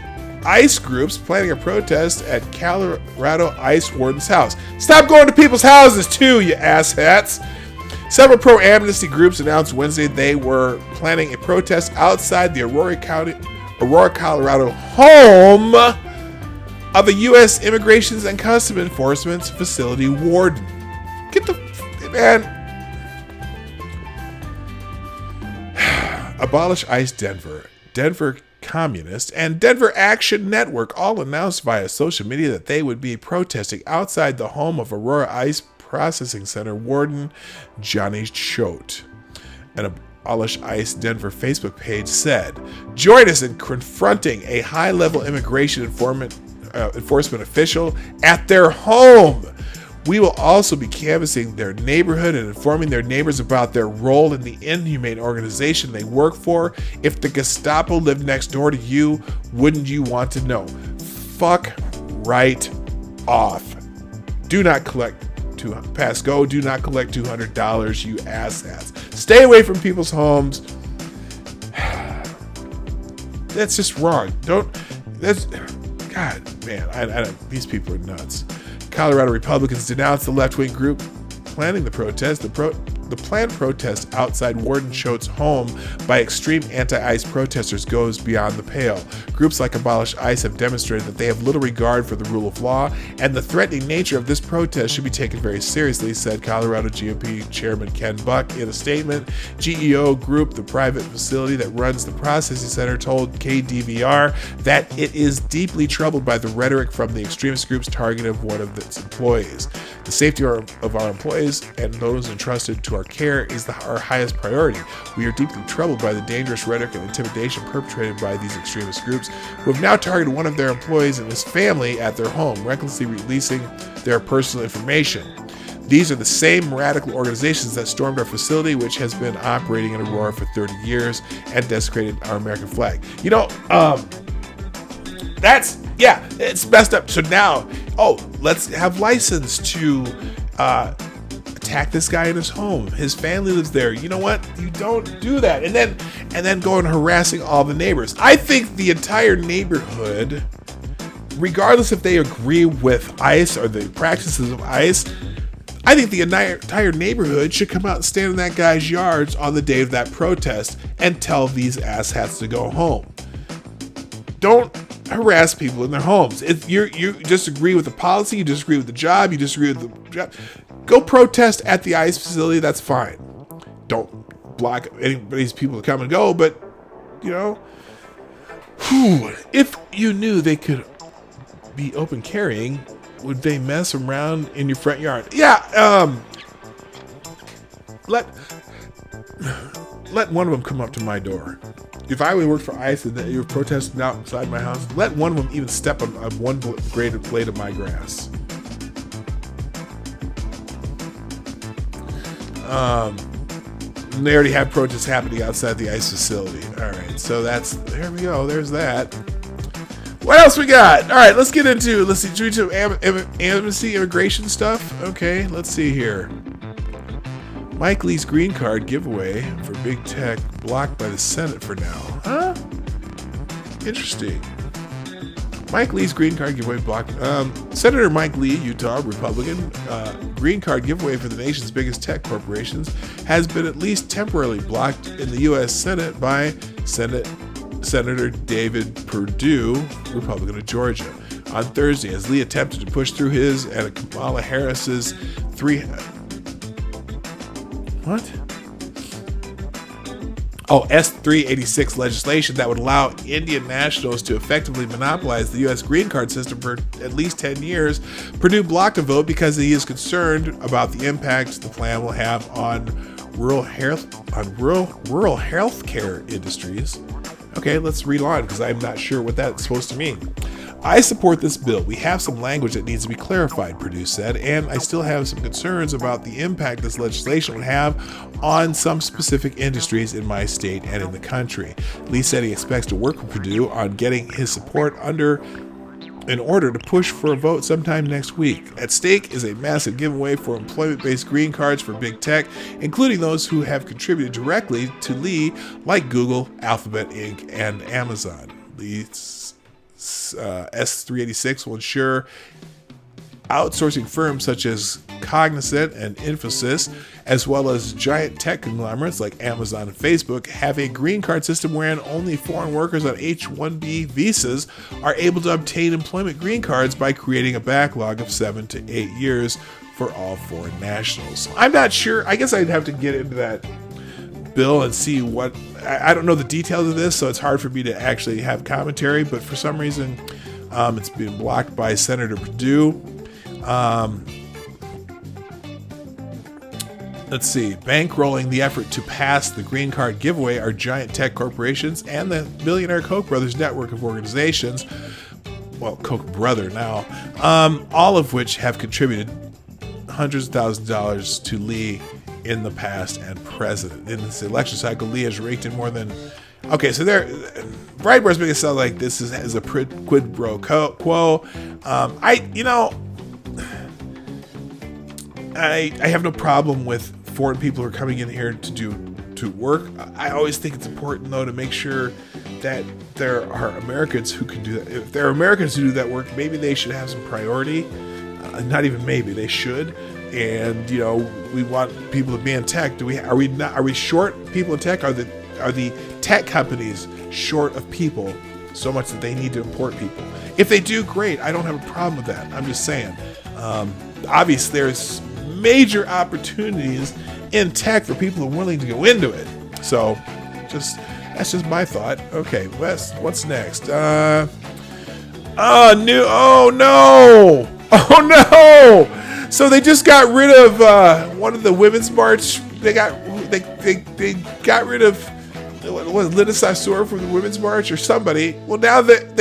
ICE groups planning a protest at Colorado ICE warden's house. Stop going to people's houses too, you asshats. Several pro-amnesty groups announced Wednesday they were planning a protest outside the Aurora, Colorado home of a U.S. Immigration and Customs Enforcement facility warden. Get the... Man... Abolish ICE Denver Communist, and Denver Action Network all announced via social media that they would be protesting outside the home of Aurora ICE Processing Center warden Johnny Choate. An Abolish ICE Denver Facebook page said, "Join us in confronting a high-level immigration enforcement official at their home. We will also be canvassing their neighborhood and informing their neighbors about their role in the inhumane organization they work for. If the Gestapo lived next door to you, wouldn't you want to know? Fuck right off. Do not collect pass go. Do not collect $200, you asshats. Stay away from people's homes." That's just wrong. God, man, I don't, these people are nuts. Colorado Republicans denounced the left-wing group planning the protest. The planned protest outside Warden Choate's home by extreme anti-ICE protesters goes beyond the pale. Groups like Abolish ICE have demonstrated that they have little regard for the rule of law, and the threatening nature of this protest should be taken very seriously, said Colorado GOP Chairman Ken Buck in a statement. GEO Group, the private facility that runs the processing center, told KDVR that it is deeply troubled by the rhetoric from the extremist groups targeting one of its employees. The safety of our employees and those entrusted to our care is our highest priority. We are deeply troubled by the dangerous rhetoric and intimidation perpetrated by these extremist groups who have now targeted one of their employees and his family at their home, recklessly releasing their personal information. These are the same radical organizations that stormed our facility, which has been operating in Aurora for 30 years and desecrated our American flag. It's messed up. So now, let's have license to attack this guy in his home. His family lives there. You know what? You don't do that. And then go and harassing all the neighbors. I think the entire neighborhood, regardless if they agree with ICE or the practices of ICE, I think the entire neighborhood should come out and stand in that guy's yards on the day of that protest and tell these asshats to go home. Don't harass people in their homes. If you disagree with the policy, you disagree with the job, you disagree with the job, go protest at the ICE facility. That's fine. Don't block anybody's people to come and go. But if you knew they could be open carrying, would they mess around in your front yard? Yeah. Let one of them come up to my door. If I would work for ICE and you were protesting outside my house, let one of them even step on one blade of my grass. They already have protests happening outside the ICE facility. All right, so there we go. There's that. What else we got? All right, let's get into, should we do amnesty immigration stuff? Okay, let's see here. Mike Lee's green card giveaway for big tech blocked by the Senate for now. Huh? Interesting. Mike Lee's green card giveaway blocked. Senator Mike Lee, Utah, Republican, green card giveaway for the nation's biggest tech corporations has been at least temporarily blocked in the U.S. Senate by Senator David Perdue, Republican of Georgia, on Thursday as Lee attempted to push through his and Kamala Harris's S-386 legislation that would allow Indian nationals to effectively monopolize the U.S. green card system for at least 10 years. Perdue blocked a vote because he is concerned about the impact the plan will have on rural healthcare industries. Okay, let's read on because I'm not sure what that's supposed to mean. I support this bill. We have some language that needs to be clarified, Perdue said, and I still have some concerns about the impact this legislation would have on some specific industries in my state and in the country. Lee said he expects to work with Perdue on getting his support in order to push for a vote sometime next week. At stake is a massive giveaway for employment-based green cards for big tech, including those who have contributed directly to Lee, like Google, Alphabet Inc., and Amazon. Lee's S-386 will ensure outsourcing firms such as Cognizant and Infosys, as well as giant tech conglomerates like Amazon and Facebook, have a green card system wherein only foreign workers on H-1B visas are able to obtain employment green cards by creating a backlog of 7 to 8 years for all foreign nationals. I'm not sure. I guess I'd have to get into that bill and see what. I don't know the details of this, so it's hard for me to actually have commentary, but for some reason it's been blocked by Senator Perdue. Let's see. Bankrolling the effort to pass the green card giveaway are giant tech corporations and the billionaire Koch brothers network of organizations. Well, Koch brother now. All of which have contributed hundreds of thousands of dollars to Lee in the past and present. In this election cycle, Lee has raked in more than. Okay, so Breitbart's making it sound like this is a quid pro quo. I have no problem with foreign people who are coming in here to work. I always think it's important though to make sure that there are Americans who can do that. If there are Americans who do that work, maybe they should have some priority. Not even maybe, they should. And we want people to be in tech. Are we short people in tech? Are the tech companies short of people so much that they need to import people? If they do, great. I don't have a problem with that. I'm just saying. Obviously, there's major opportunities in tech for people who are willing to go into it. So, that's just my thought. Okay, Wes, what's next? Oh no! So they just got rid of one of the women's march. They got rid of what was Linda Sarsour from the women's march or somebody. Well, now that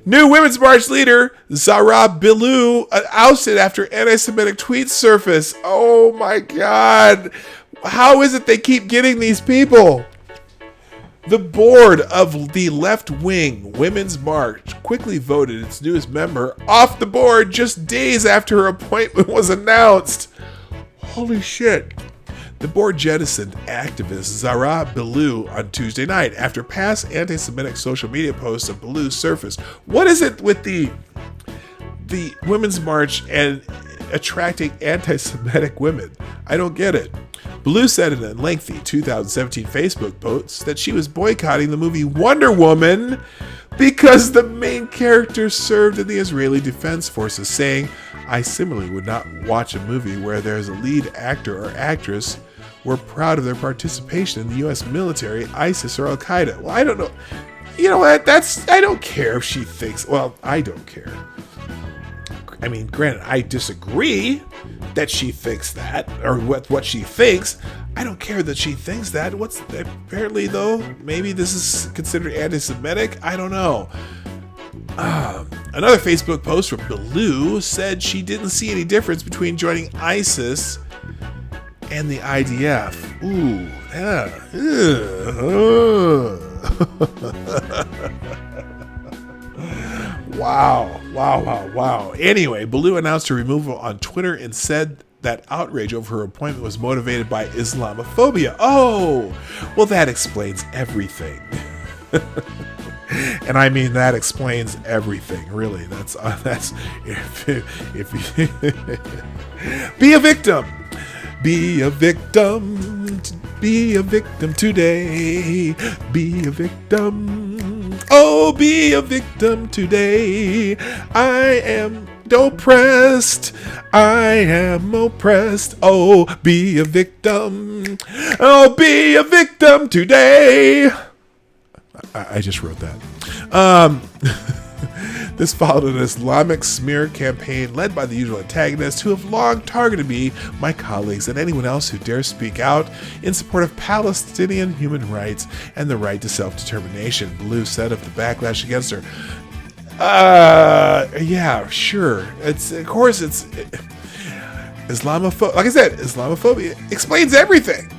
New Women's March leader Zara Bilou ousted after anti-Semitic tweets surface. Oh my God. How is it they keep getting these people? The board of the left-wing Women's March quickly voted its newest member off the board just days after her appointment was announced. Holy shit. The board jettisoned activist Zara Bilou on Tuesday night after past anti-Semitic social media posts of Bilou surfaced. What is it with the Women's March and attracting anti-Semitic women? I don't get it. Bilou said in a lengthy 2017 Facebook post that she was boycotting the movie Wonder Woman because the main character served in the Israeli Defense Forces, saying, "I similarly would not watch a movie where there's a lead actor or actress. We're proud of their participation in the U.S. military, ISIS, or Al-Qaeda." Well, I don't know. You know what? I don't care if she thinks, well, I don't care. I mean, granted, I disagree that she thinks that, or what she thinks. I don't care that she thinks that. Apparently, though, maybe this is considered anti-Semitic. I don't know. Another Facebook post from Bilou said she didn't see any difference between joining ISIS and the IDF. Ooh, yeah. Wow. Anyway, Bilou announced her removal on Twitter and said that outrage over her appointment was motivated by Islamophobia. Oh, well, that explains everything. And I mean, that explains everything, really. That's if be a victim. Be a victim. Be a victim today. Be a victim. Oh, be a victim today. I am oppressed. I am oppressed. Oh, be a victim. Oh, be a victim today. I just wrote that. This followed an Islamic smear campaign led by the usual antagonists who have long targeted me, my colleagues, and anyone else who dares speak out in support of Palestinian human rights and the right to self-determination, Bilou said of the backlash against her. Yeah, sure. It's Islamophobia. Like I said, Islamophobia explains everything.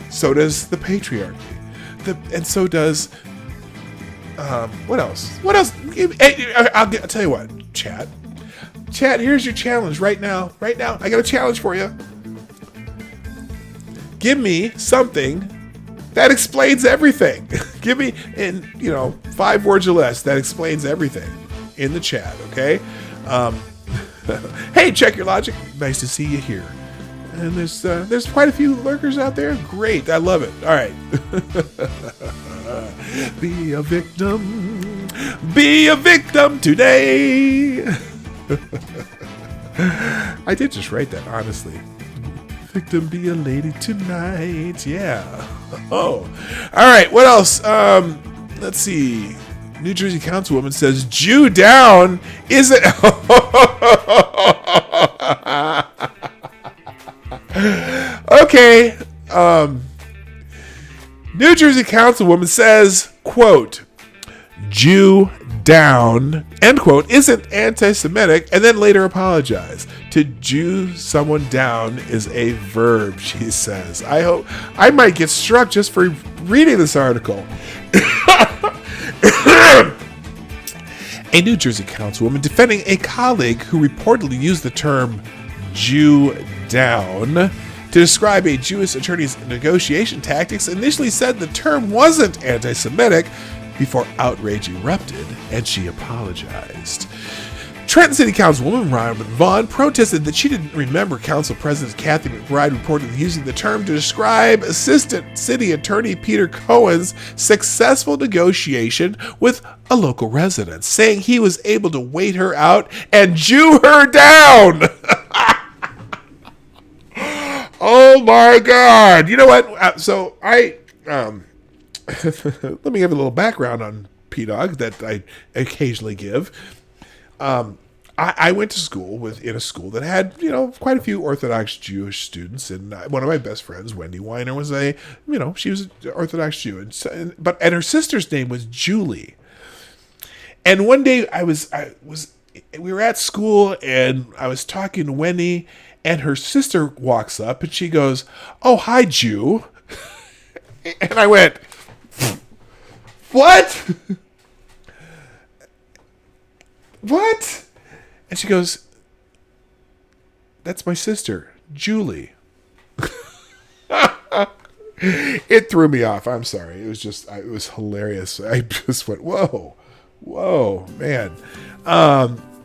So does the patriarchy. And so does what else? I'll tell you what, chat. Here's your challenge right now. I got a challenge for you. Give me something that explains everything. Give me, in 5 words or less, that explains everything in the chat. Okay. Hey, check your logic. Nice to see you here. And there's quite a few lurkers out there. Great, I love it. All right. Be a victim. Be a victim today. I did just write that, honestly. Victim, be a lady tonight. Yeah. Oh. All right, what else? Let's see. New Jersey councilwoman says Jute Down isn't... Okay. New Jersey councilwoman says, quote, Jute Down, end quote, isn't anti-Semitic, and then later apologized. To Jew someone down is a verb, she says. I hope I might get struck just for reading this article. A New Jersey councilwoman defending a colleague who reportedly used the term Jute Down to describe a Jewish attorney's negotiation tactics initially said the term wasn't anti-Semitic before outrage erupted and she apologized. Trenton City Councilwoman Robin Vaughn protested that she didn't remember Council President Kathy McBride reportedly using the term to describe Assistant City Attorney Peter Cohen's successful negotiation with a local resident, saying he was able to wait her out and Jew her down. Oh my God. You know what? So I, let me give a little background on P-Dog that I occasionally give. I went to school in a school that had, quite a few Orthodox Jewish students. And one of my best friends, Wendy Weiner, was she was an Orthodox Jew. And her sister's name was Julie. And one day we were at school and I was talking to Wendy, and her sister walks up and she goes, "Oh, hi, Jew." And I went, "What? What?" And she goes, "That's my sister, Julie." It threw me off. I'm sorry. It was hilarious. I just went, whoa, man.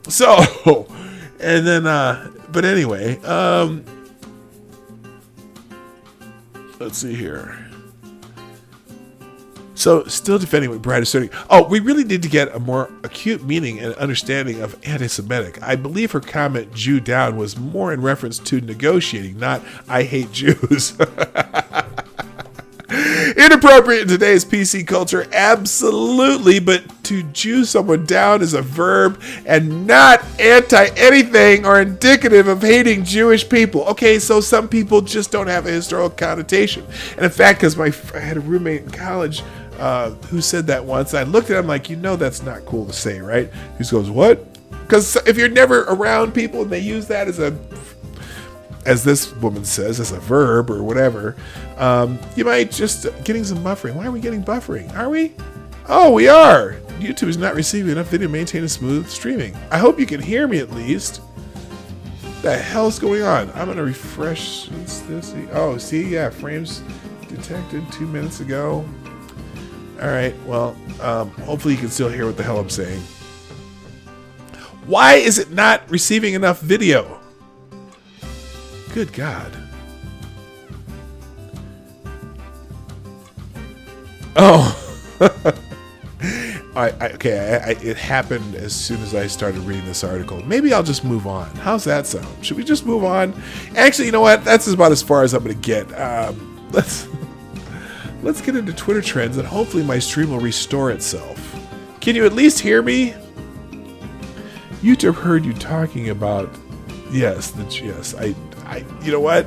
So, and then, but anyway, let's see here. So, still defending what Brad is asserting. Oh, we really need to get a more acute meaning and understanding of anti-Semitic. I believe her comment, Jute Down, was more in reference to negotiating, not I hate Jews. Inappropriate in today's PC culture, absolutely, but to Jew someone down is a verb and not anti-anything or indicative of hating Jewish people. Okay, so some people just don't have a historical connotation. And in fact, because I had a roommate in college who said that once, I looked at him like, that's not cool to say, right? He goes, what? Because if you're never around people and they use that as this woman says, as a verb or whatever, you might just getting some buffering. Why are we getting buffering? Are we? Oh, we are. YouTube is not receiving enough video to maintain a smooth streaming. I hope you can hear me at least. What the hell's going on? I'm going to refresh this. Oh, see? Yeah, frames detected 2 minutes ago. All right, well, hopefully you can still hear what the hell I'm saying. Why is it not receiving enough video? Good God. Oh. It happened as soon as I started reading this article. Maybe I'll just move on. How's that sound? Should we just move on? Actually, you know what? That's about as far as I'm going to get. Let's get into Twitter trends, and hopefully my stream will restore itself. Can you at least hear me? YouTube heard you talking about... Yes, you know what?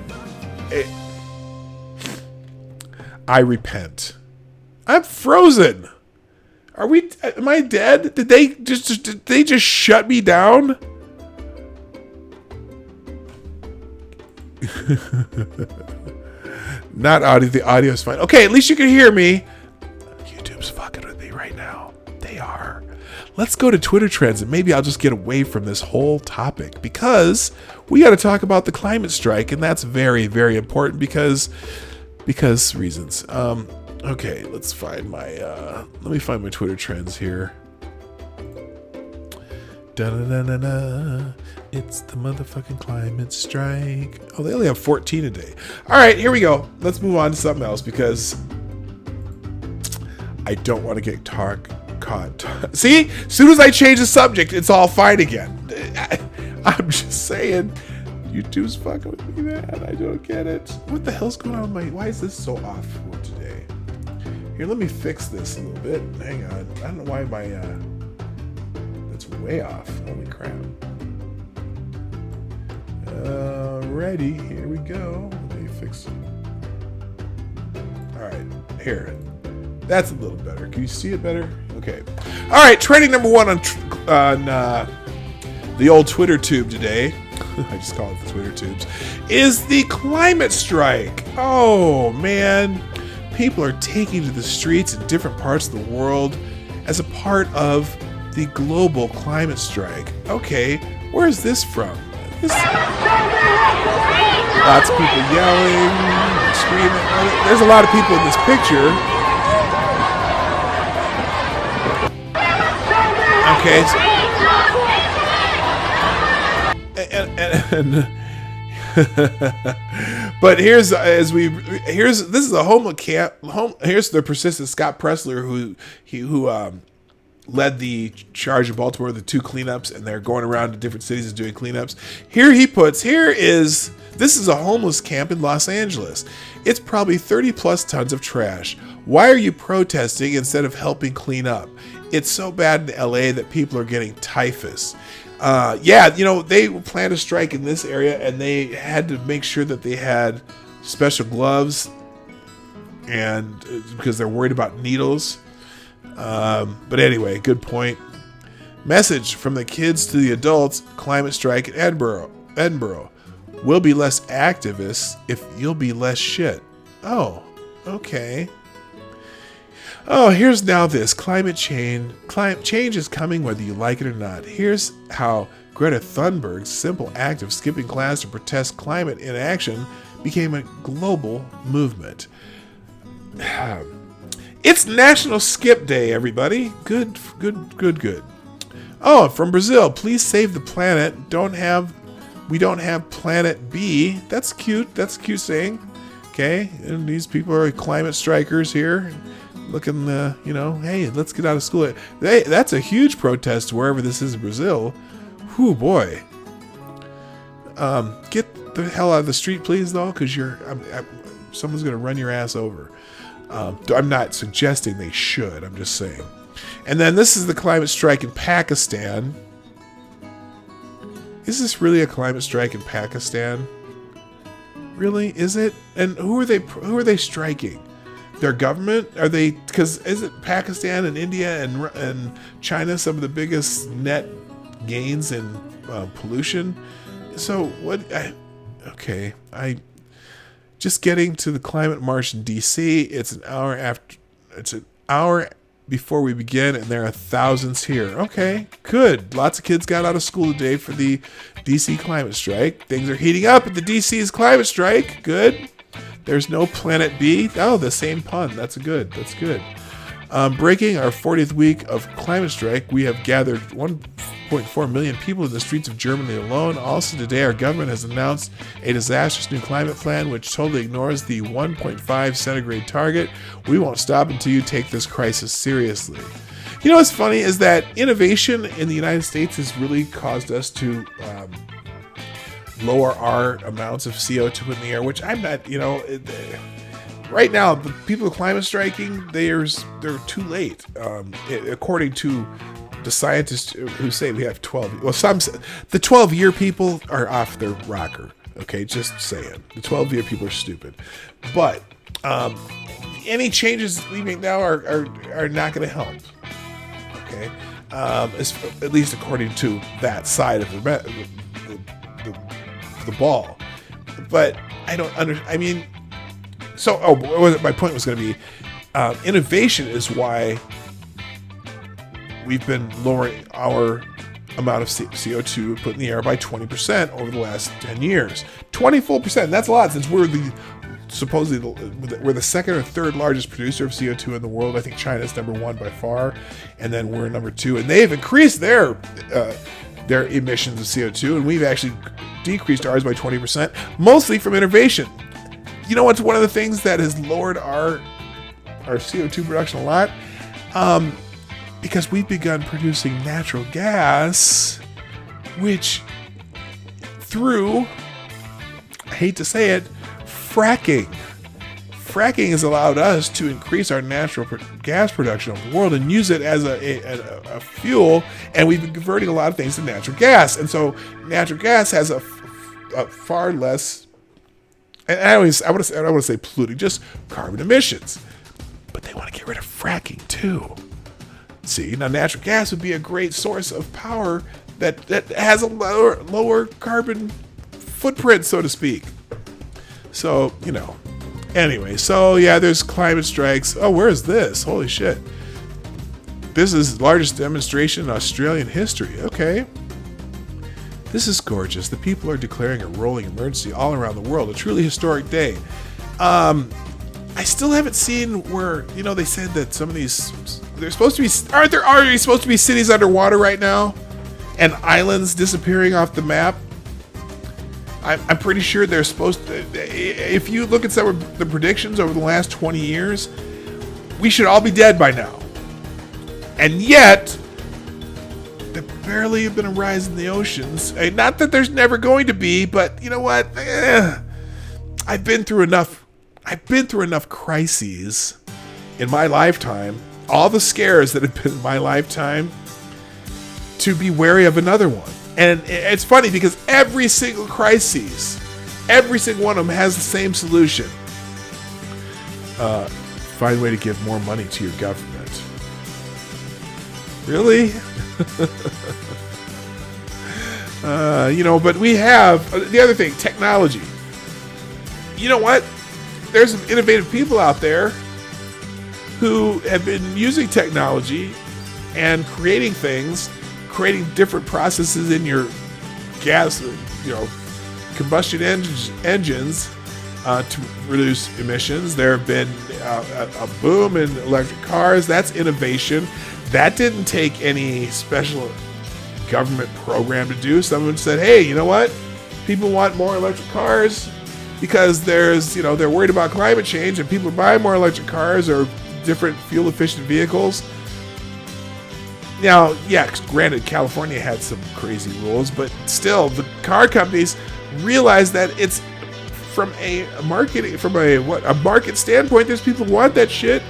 I repent. I'm frozen. Am I dead? Did they just shut me down? Not audio. The audio is fine. Okay, at least you can hear me. YouTube's fucking with me right now. They are. Let's go to Twitter trends and maybe I'll just get away from this whole topic because we got to talk about the climate strike, and that's very, very important because reasons. Okay, let's find let me find my Twitter trends here. Da-da-da-da-da. It's the motherfucking climate strike. Oh, they only have 14 a day. All right, here we go. Let's move on to something else because I don't want to get caught. See, as soon as I change the subject, it's all fine again. I'm just saying, YouTube's fucking with me, man. I don't get it. What the hell's going on with why is this so off for today? Here, let me fix this a little bit. Hang on. I don't know why that's way off. Holy crap. Alrighty, here we go. Let me fix it. Alright, here. That's a little better. Can you see it better? Okay. All right, trending number one on the old Twitter tube today, I just call it the Twitter tubes, is the climate strike. Oh, man. People are taking to the streets in different parts of the world as a part of the global climate strike. Okay, where is this from? Lots of people yelling, screaming. There's a lot of people in this picture. Okay. But this is a homeless camp. Here's the persistent Scott Pressler who led the charge in Baltimore, the 2 cleanups, and they're going around to different cities and doing cleanups. This is a homeless camp in Los Angeles. It's probably 30 plus tons of trash. Why are you protesting instead of helping clean up? It's so bad in LA that people are getting typhus. They planned a strike in this area and they had to make sure that they had special gloves and because they're worried about needles. But anyway, good point. Message from the kids to the adults. Climate strike in Edinburgh. We'll be less activists if you'll be less shit. Oh, okay. Oh, here's now this. Climate change is coming whether you like it or not. Here's how Greta Thunberg's simple act of skipping class to protest climate inaction became a global movement. It's National Skip Day, everybody. Good. Oh, from Brazil. Please save the planet. We don't have Planet B. That's cute. That's a cute saying. Okay, and these people are climate strikers here, looking, hey, let's get out of school. That's a huge protest wherever this is in Brazil. Whew, boy. Get the hell out of the street, please, though, because someone's going to run your ass over. I'm not suggesting they should. I'm just saying. And then this is the climate strike in Pakistan. Is this really a climate strike in Pakistan? Really? Is it? And who are they striking? Their government? Are they? Because is it Pakistan and India and China some of the biggest net gains in pollution? So what? Okay, just getting to the climate march in D.C. It's an hour before we begin, and there are thousands here. Okay, good. Lots of kids got out of school today for the D.C. climate strike. Things are heating up at the D.C.'s climate strike. Good. There's no Planet B. Oh, the same pun. That's good. Breaking our 40th week of climate strike, we have gathered 1.4 million people in the streets of Germany alone. Also today, our government has announced a disastrous new climate plan which totally ignores the 1.5 centigrade target. We won't stop until you take this crisis seriously. You know what's funny is that innovation in the United States has really caused us to lower our amounts of CO2 in the air, which I'm not, right now, the people climate striking, they're too late. According to the scientists who say we have 12, well, the 12-year people are off their rocker. Okay, just saying. The 12-year people are stupid. But any changes we make now are not going to help. Okay, at least according to that side of the ball. But I don't understand. My point was going to be innovation is why we've been lowering our amount of CO2 put in the air by 20% over the last 10 years. 20 full percent. That's a lot since we're the second or third largest producer of CO2 in the world. I think China's number one by far, and then we're number two. And they've increased their emissions of CO2, and we've actually decreased ours by 20%, mostly from innovation. You know what's one of the things that has lowered our CO2 production a lot? Because we've begun producing natural gas, which through, I hate to say it, fracking. Fracking has allowed us to increase our natural gas production of the world and use it as a fuel, and we've been converting a lot of things to natural gas. And so natural gas has a far less, and I don't want to say polluting, just carbon emissions. But they want to get rid of fracking too. See, now natural gas would be a great source of power that has a lower carbon footprint, so to speak. So, anyway, so yeah, there's climate strikes. Oh, where is this? Holy shit. This is the largest demonstration in Australian history. Okay. This is gorgeous. The people are declaring a rolling emergency all around the world. A truly historic day. I still haven't seen where, they said that some of these, they're supposed to be, aren't there already supposed to be cities underwater right now? And islands disappearing off the map? I'm pretty sure they're supposed to, if you look at some of the predictions over the last 20 years, we should all be dead by now. And yet, there barely have been a rise in the oceans. Not that there's never going to be, but you know what? I've been through enough crises in my lifetime, all the scares that have been in my lifetime, to be wary of another one. And it's funny because every single crisis, every single one of them has the same solution. Find a way to give more money to your government. Really? But we have the other thing, technology. You know what? There's some innovative people out there who have been using technology and creating things, creating different processes in your gas, combustion engines to reduce emissions. There have been a boom in electric cars. That's innovation. That didn't take any special government program to do. Someone said, hey, you know what? People want more electric cars because they're worried about climate change and people are buying more electric cars or different fuel efficient vehicles. Now, yeah, granted, California had some crazy rules, but still, the car companies realize that it's from a market standpoint. There's people who want that shit,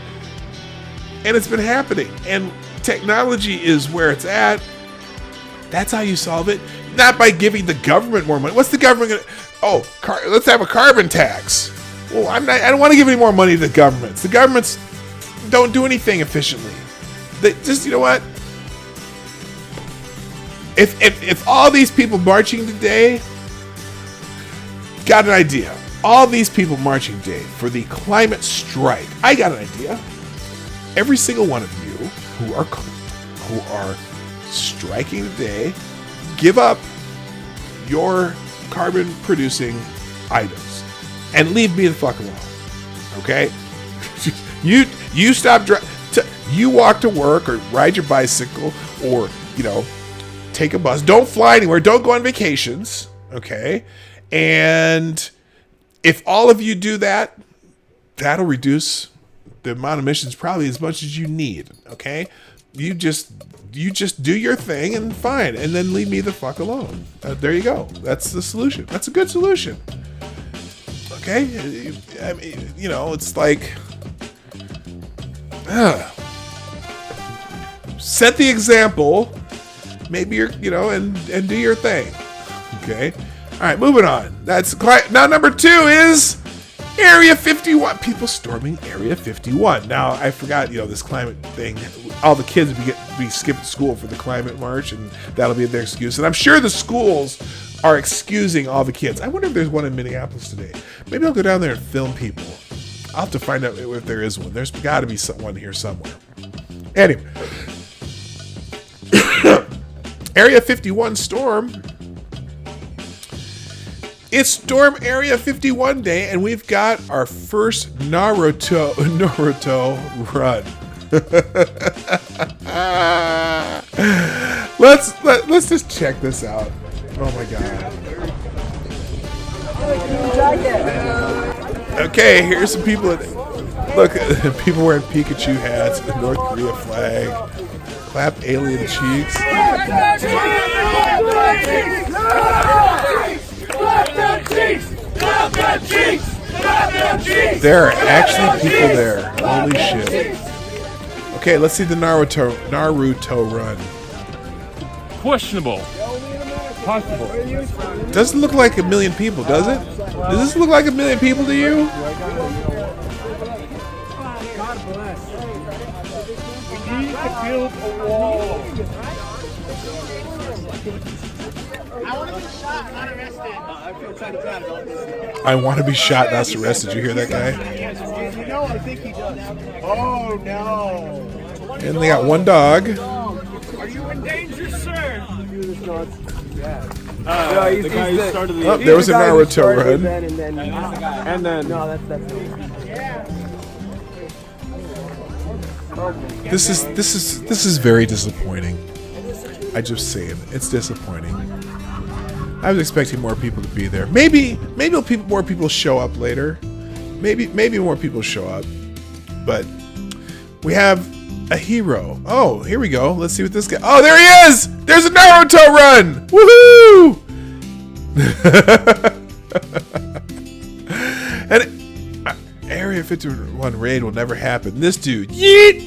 and it's been happening. And technology is where it's at. That's how you solve it, not by giving the government more money. What's the government gonna? Oh, let's have a carbon tax. Well, I don't want to give any more money to the governments. The governments don't do anything efficiently. They just, you know what? If all these people marching today, got an idea. All these people marching today for the climate strike. I got an idea. Every single one of you who are striking today, give up your carbon producing items and leave me the fuck alone. Okay? You stop you walk to work or ride your bicycle or, take a bus. Don't fly anywhere. Don't go on vacations. Okay? And if all of you do that, that'll reduce the amount of emissions probably as much as you need. Okay? You just do your thing and fine, and then leave me the fuck alone. There you go. That's the solution. That's a good solution. Okay? I mean, it's like, set the example. Maybe you're, and do your thing. Okay? All right, moving on. Now number 2 is Area 51. People storming Area 51. Now, I forgot, this climate thing. All the kids be skipping school for the climate march, and that'll be their excuse. And I'm sure the schools are excusing all the kids. I wonder if there's one in Minneapolis today. Maybe I'll go down there and film people. I'll have to find out if there is one. There's got to be one here somewhere. Anyway. Area 51 storm. It's Storm Area 51 Day, and we've got our first Naruto run. Let's just check this out. Oh my god. Okay, here's some people. Look, people wearing Pikachu hats, the North Korea flag. Clap alien cheeks. There are actually people there. Holy shit. Okay, let's see the Naruto run.
Questionable. Possible.
Doesn't look like a million people, does it? Does this look like a million people to you?
God bless. We need to build a wall.
I want to be shot, not arrested. I feel kind of bad about this.
I want to be shot, not arrested. You hear that guy?
I think he does. Oh, no.
And they got one dog.
Are you in danger, sir?
The guy who started the...
Oh, there was a Naruto run.
And then...
No, that's
This is very disappointing. I just say it. It's disappointing. I was expecting more people to be there. Maybe more people show up later. Maybe more people show up. But we have a hero. Oh, here we go. Let's see what this guy. Oh, there he is! There's a Naruto run! Woohoo! And Area 51 raid will never happen. This dude, yeet!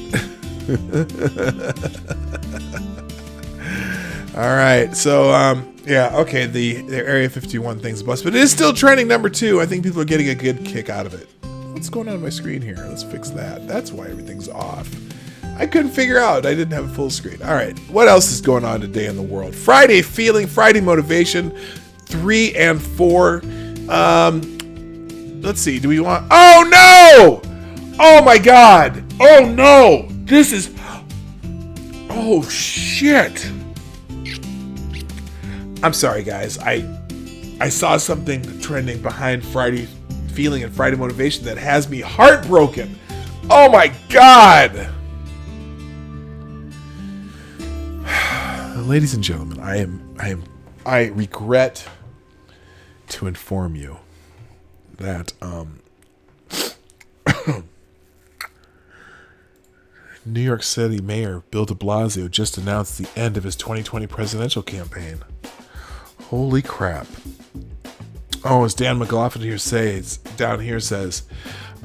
All right, so yeah, okay, the Area 51 thing's a bust, but it is still trending number 2. I think people are getting a good kick out of it. What's going on my screen here? Let's fix that. That's why everything's off. I couldn't figure out. I didn't have a full screen. All right. What else is going on today in the world? Friday feeling, Friday motivation, 3 and 4. Let's see. Do we want... Oh, no! Oh, my God. Oh, no. This is... Oh, shit. I'm sorry, guys. I saw something trending behind Friday feeling and Friday motivation that has me heartbroken. Oh, my God. Ladies and gentlemen, I regret to inform you that New York City Mayor Bill de Blasio just announced the end of his 2020 presidential campaign. Holy crap. Oh, as Dan McLaughlin down here says,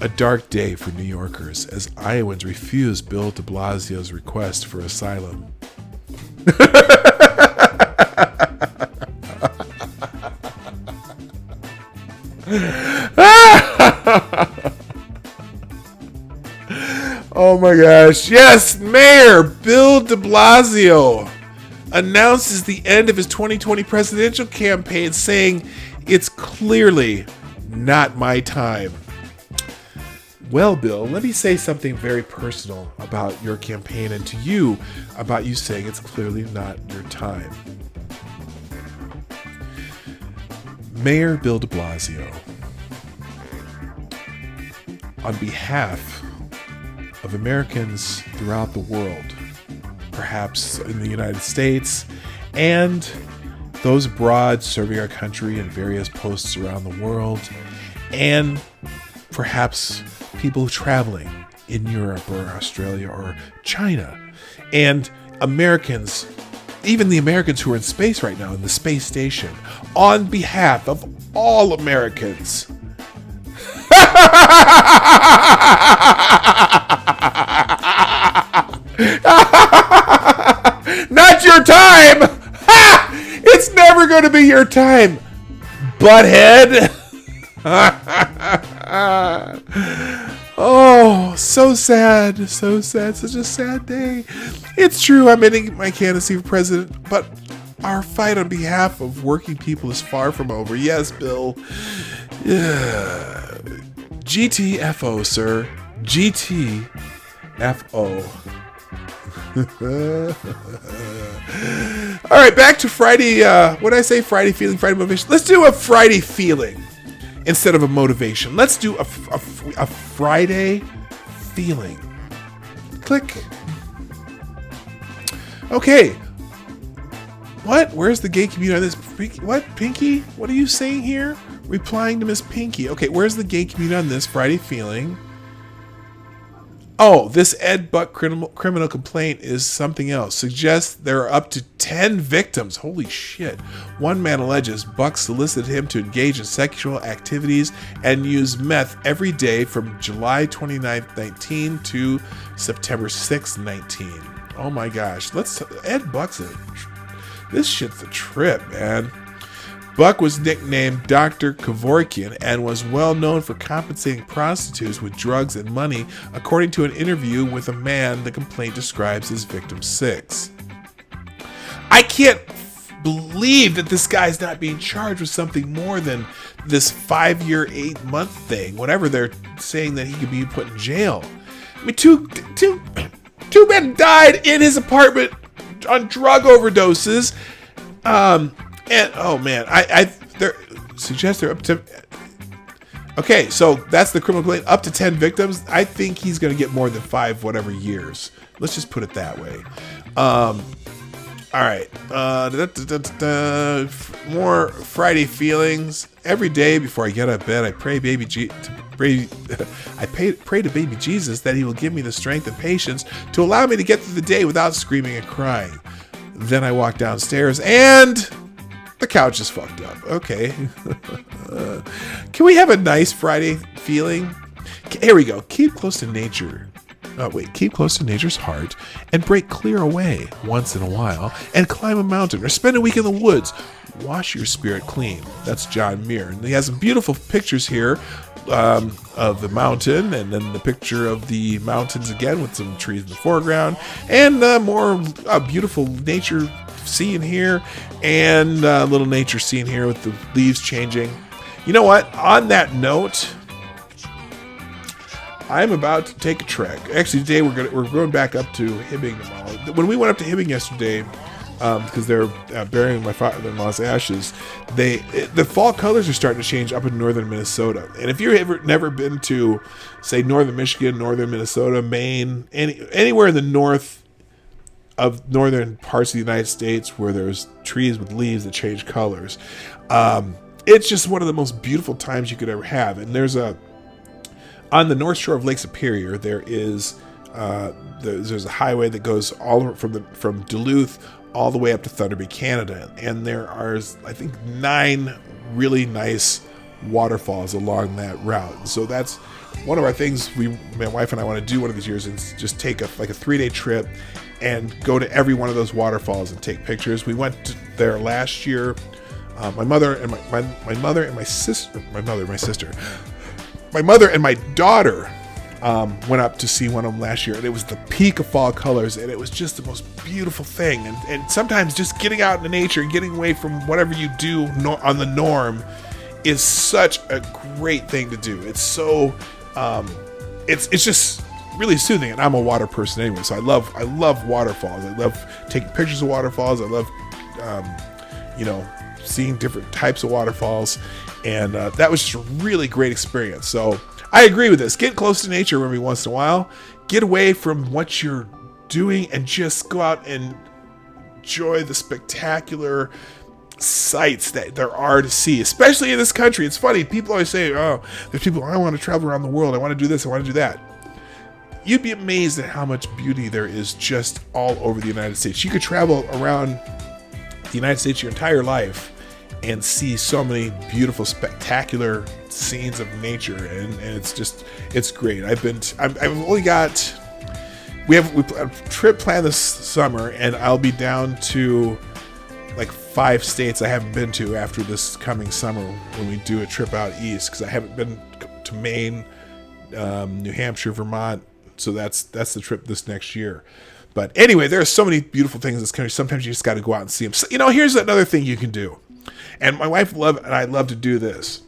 a dark day for New Yorkers as Iowans refuse Bill de Blasio's request for asylum. Oh my gosh. Yes, Mayor Bill de Blasio announces the end of his 2020 presidential campaign, saying it's clearly not my time. Well, Bill, let me say something very personal about your campaign and to you about you saying it's clearly not your time. Mayor Bill de Blasio, on behalf of Americans throughout the world, perhaps in the United States, and those abroad serving our country in various posts around the world, and perhaps people traveling in Europe or Australia or China, and Americans, even the Americans who are in space right now in the space station, on behalf of all Americans. Not your time! Ha! It's never going to be your time, butthead! Oh, so sad, such a sad day. It's true, I'm ending my candidacy for president, but our fight on behalf of working people is far from over. Yes, Bill. Yeah. GTFO, sir. GTFO. All right, back to Friday. What did I say? Friday feeling, Friday motivation. Let's do a Friday feeling instead of a motivation. Let's do a Friday feeling. Click. Okay. What? Where's the gay community on this? What? Pinky? What are you saying here? Replying to Miss Pinky. Okay, where's the gay community on this Friday feeling? Oh, this Ed Buck criminal complaint is something else. Suggests there are up to 10 victims. Holy shit. One man alleges Buck solicited him to engage in sexual activities and use meth every day from July 29th, 19 to September 6th, 19. Oh my gosh. Ed Buck's this shit's a trip, man. Buck was nicknamed Dr. Kevorkian and was well known for compensating prostitutes with drugs and money, according to an interview with a man the complaint describes as victim 6. I can't believe that this guy's not being charged with something more than this 5-year, 8-month thing, whatever they're saying that he could be put in jail. I mean, two men died in his apartment on drug overdoses. And oh man, I suggest they're up to. Okay, so that's the criminal complaint. Up to 10 victims. I think he's going to get more than 5 whatever years. Let's just put it that way. All right. More Friday feelings. Every day before I get out of bed, I pray pray to baby Jesus that he will give me the strength and patience to allow me to get through the day without screaming and crying. Then I walk downstairs and the couch is fucked up. Okay. Can we have a nice Friday feeling? Here we go. Keep close to nature. Keep close to nature's heart and break clear away once in a while and climb a mountain or spend a week in the woods. Wash your spirit clean. That's John Muir. And he has some beautiful pictures here of the mountain, and then the picture of the mountains again with some trees in the foreground, and more beautiful nature scene here, and a little nature scene here with the leaves changing. You know what? On that note, I'm about to take a trek. Actually, today we're going back up to Hibbing tomorrow. When we went up to Hibbing yesterday, because they're burying my father-in-law's ashes, the fall colors are starting to change up in northern Minnesota. And if you've never been to, say, northern Michigan, northern Minnesota, Maine, anywhere in the north of northern parts of the United States where there's trees with leaves that change colors, it's just one of the most beautiful times you could ever have. And on the north shore of Lake Superior, there's a highway that goes all from Duluth all the way up to Thunder Bay, Canada, and there are, I think, 9 really nice waterfalls along that route. So that's one of our things my wife and I want to do one of these years, is just take a 3-day trip and go to every one of those waterfalls and take pictures. We went there last year. My mother and my daughter went up to see one of them last year, and it was the peak of fall colors, and it was just the most beautiful thing. And sometimes just getting out in the nature and getting away from whatever you do on the norm is such a great thing to do. It's so it's just really soothing. And I'm a water person anyway, so I love waterfalls. I love taking pictures of waterfalls. I love seeing different types of waterfalls, and that was just a really great experience. So I agree with this. Get close to nature every once in a while. Get away from what you're doing and just go out and enjoy the spectacular sights that there are to see, especially in this country. It's funny. People always say, oh, there's people, I want to travel around the world. I want to do this. I want to do that. You'd be amazed at how much beauty there is just all over the United States. You could travel around the United States your entire life and see so many beautiful, spectacular scenes of nature, and it's great. We have a trip planned this summer, and I'll be down to like 5 states I haven't been to after this coming summer when we do a trip out east, because I haven't been to Maine, New Hampshire, Vermont. So that's the trip this next year. But anyway, there are so many beautiful things in this country. Sometimes you just got to go out and see them. So, here's another thing you can do. And my wife and I love to do this.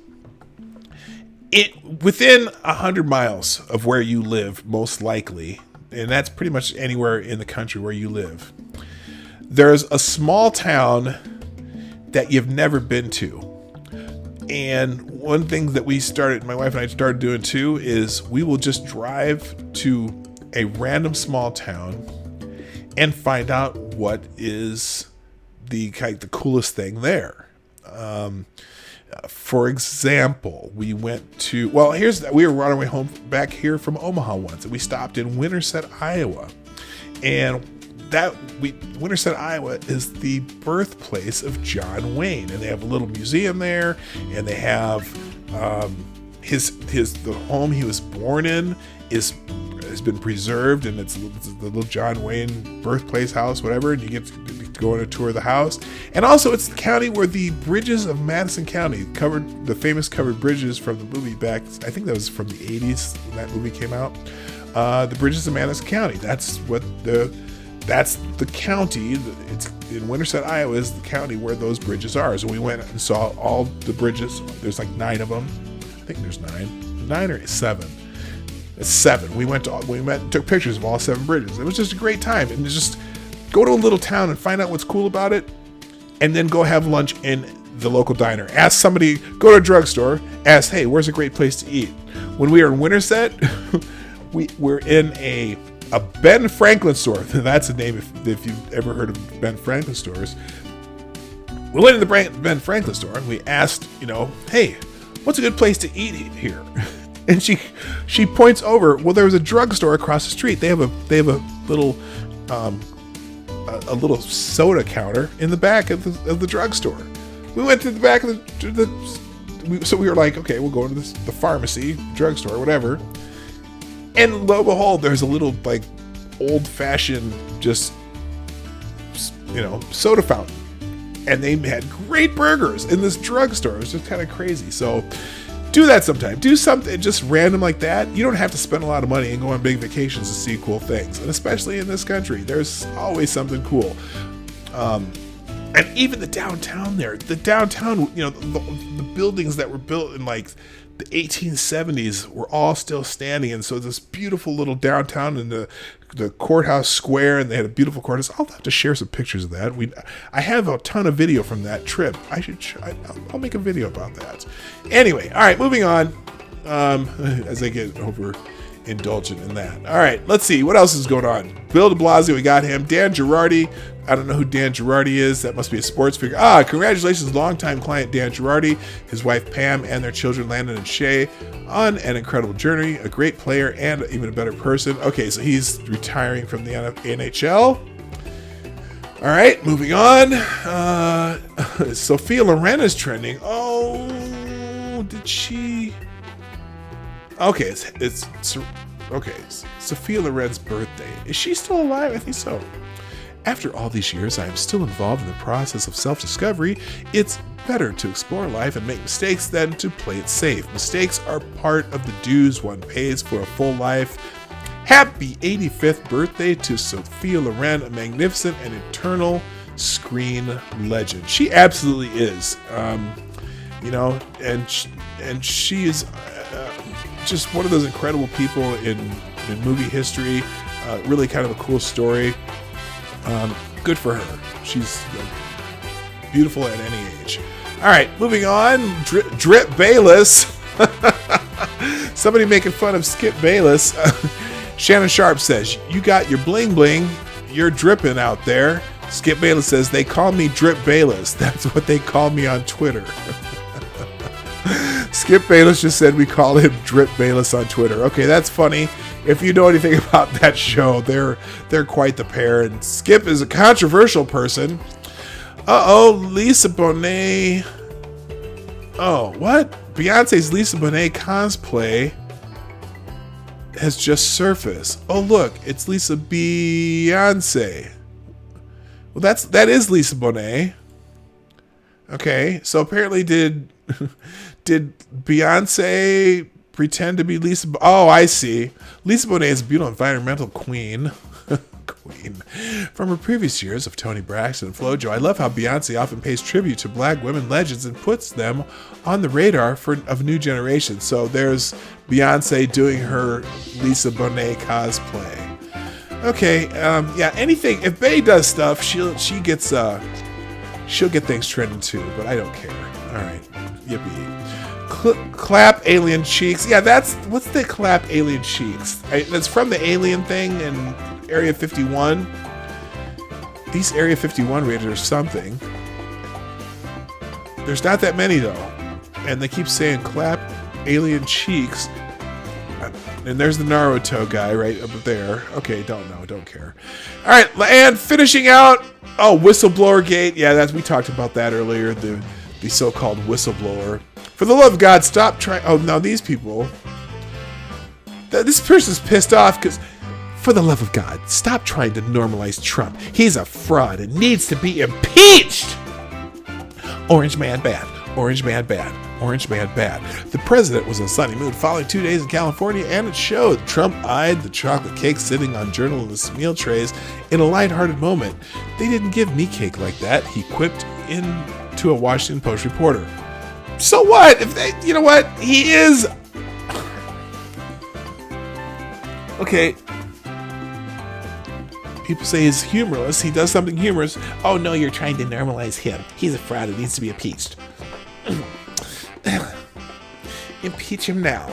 Within 100 miles of where you live, most likely, and that's pretty much anywhere in the country where you live, there's a small town that you've never been to. And one thing that my wife and I started doing too, is we will just drive to a random small town and find out what is the coolest thing there. For example, we went to, we were on our way home back here from Omaha once, and we stopped in Winterset, Iowa. And Winterset, Iowa is the birthplace of John Wayne, and they have a little museum there, and they have the home he was born in has been preserved, and it's the little John Wayne birthplace house, whatever, and you get to go on a tour of the house. And also, it's the county where the bridges of Madison County, the famous covered bridges from the movie back, I think that was from the 80s when that movie came out. The bridges of Madison County, that's the county. It's in Winterset, Iowa, is the county where those bridges are. So we went and saw all the bridges. There's like 9 of them. I think there's 9 or 7. It's 7. We went and took pictures of all 7 bridges. It was just a great time. And just go to a little town and find out what's cool about it, and then go have lunch in the local diner. Ask somebody, go to a drugstore, ask, hey, where's a great place to eat? When we were in Winterset, we were in a Ben Franklin store. That's a name if you've ever heard of Ben Franklin stores. We went to the Ben Franklin store and we asked, hey, what's a good place to eat here? And she points over. Well, there was a drugstore across the street. They have a little soda counter in the back of the drugstore. We went to the back of so we were like, okay, we'll go to the pharmacy, drugstore, whatever. And lo and behold, there's a little like old-fashioned just soda fountain, and they had great burgers in this drugstore. It was just kind of crazy. So do that sometime. Do something just random like that. You don't have to spend a lot of money and go on big vacations to see cool things. And especially in this country, there's always something cool. And even the downtown there, the buildings that were built in like the 1870s were all still standing. And so this beautiful little downtown in the courthouse square, and they had a beautiful courthouse. I'll have to share some pictures of that. I have a ton of video from that trip. I'll make a video about that. Anyway, all right, moving on. As I get over indulgent in that. All right, let's see what else is going on. Bill de Blasio, we got him. Dan Girardi, I don't know who Dan Girardi is. That must be a sports figure. Congratulations, longtime client Dan Girardi, his wife Pam, and their children Landon and Shay on an incredible journey. A great player and even a better person. Okay, so he's retiring from the NHL. All right, moving on. Sophia Loren is trending. Oh, did she? Okay, it's okay. Sophia Loren's birthday. Is she still alive? I think so. After all these years, I am still involved in the process of self-discovery. It's better to explore life and make mistakes than to play it safe. Mistakes are part of the dues one pays for a full life. Happy 85th birthday to Sophia Loren, a magnificent and eternal screen legend. She absolutely is. And she is just one of those incredible people in movie history. Really kind of a cool story. Good for her. She's beautiful at any age. All right, moving on. Drip Bayless. Somebody making fun of Skip Bayless. Shannon Sharp says, "You got your bling bling. You're dripping out there." Skip Bayless says, "They call me Drip Bayless. That's what they call me on Twitter." Skip Bayless just said we call him Drip Bayless on Twitter. Okay, that's funny. If you know anything about that show, they're quite the pair. And Skip is a controversial person. Lisa Bonet. Oh, what? Beyonce's Lisa Bonet cosplay has just surfaced. Oh, look, it's Lisa Beyonce. Well, that is Lisa Bonet. Okay, so apparently did Beyonce pretend to be Lisa? Oh, I see. Lisa Bonet is a beautiful environmental queen. From her previous years of Toni Braxton and FloJo, I love how Beyonce often pays tribute to Black women legends and puts them on the radar of new generations. So there's Beyonce doing her Lisa Bonet cosplay. Okay, anything. If Bey does stuff, she'll get things trending too. But I don't care. All right, yippee. Clap alien cheeks. Yeah, what's the clap alien cheeks? That's from the Alien thing in Area 51. These Area 51 raiders are something. There's not that many though, and they keep saying clap alien cheeks. And there's the Naruto guy right up there. Okay, don't care. All right, and finishing out. Oh, whistleblower gate. Yeah, we talked about that earlier. The so-called whistleblower. For the love of God, stop trying. Oh, now these people. This person's pissed off because, for the love of God, stop trying to normalize Trump. He's a fraud and needs to be impeached. Orange man bad. Orange man bad. Orange man bad. The president was in a sunny mood following 2 days in California, and it showed. Trump eyed the chocolate cake sitting on journalists' meal trays in a lighthearted moment. They didn't give me cake like that, he quipped into a Washington Post reporter. So what? You know what? He is. Okay. People say he's humorless. He does something humorous. Oh no, you're trying to normalize him. He's a fraud and needs to be impeached. Impeach him now.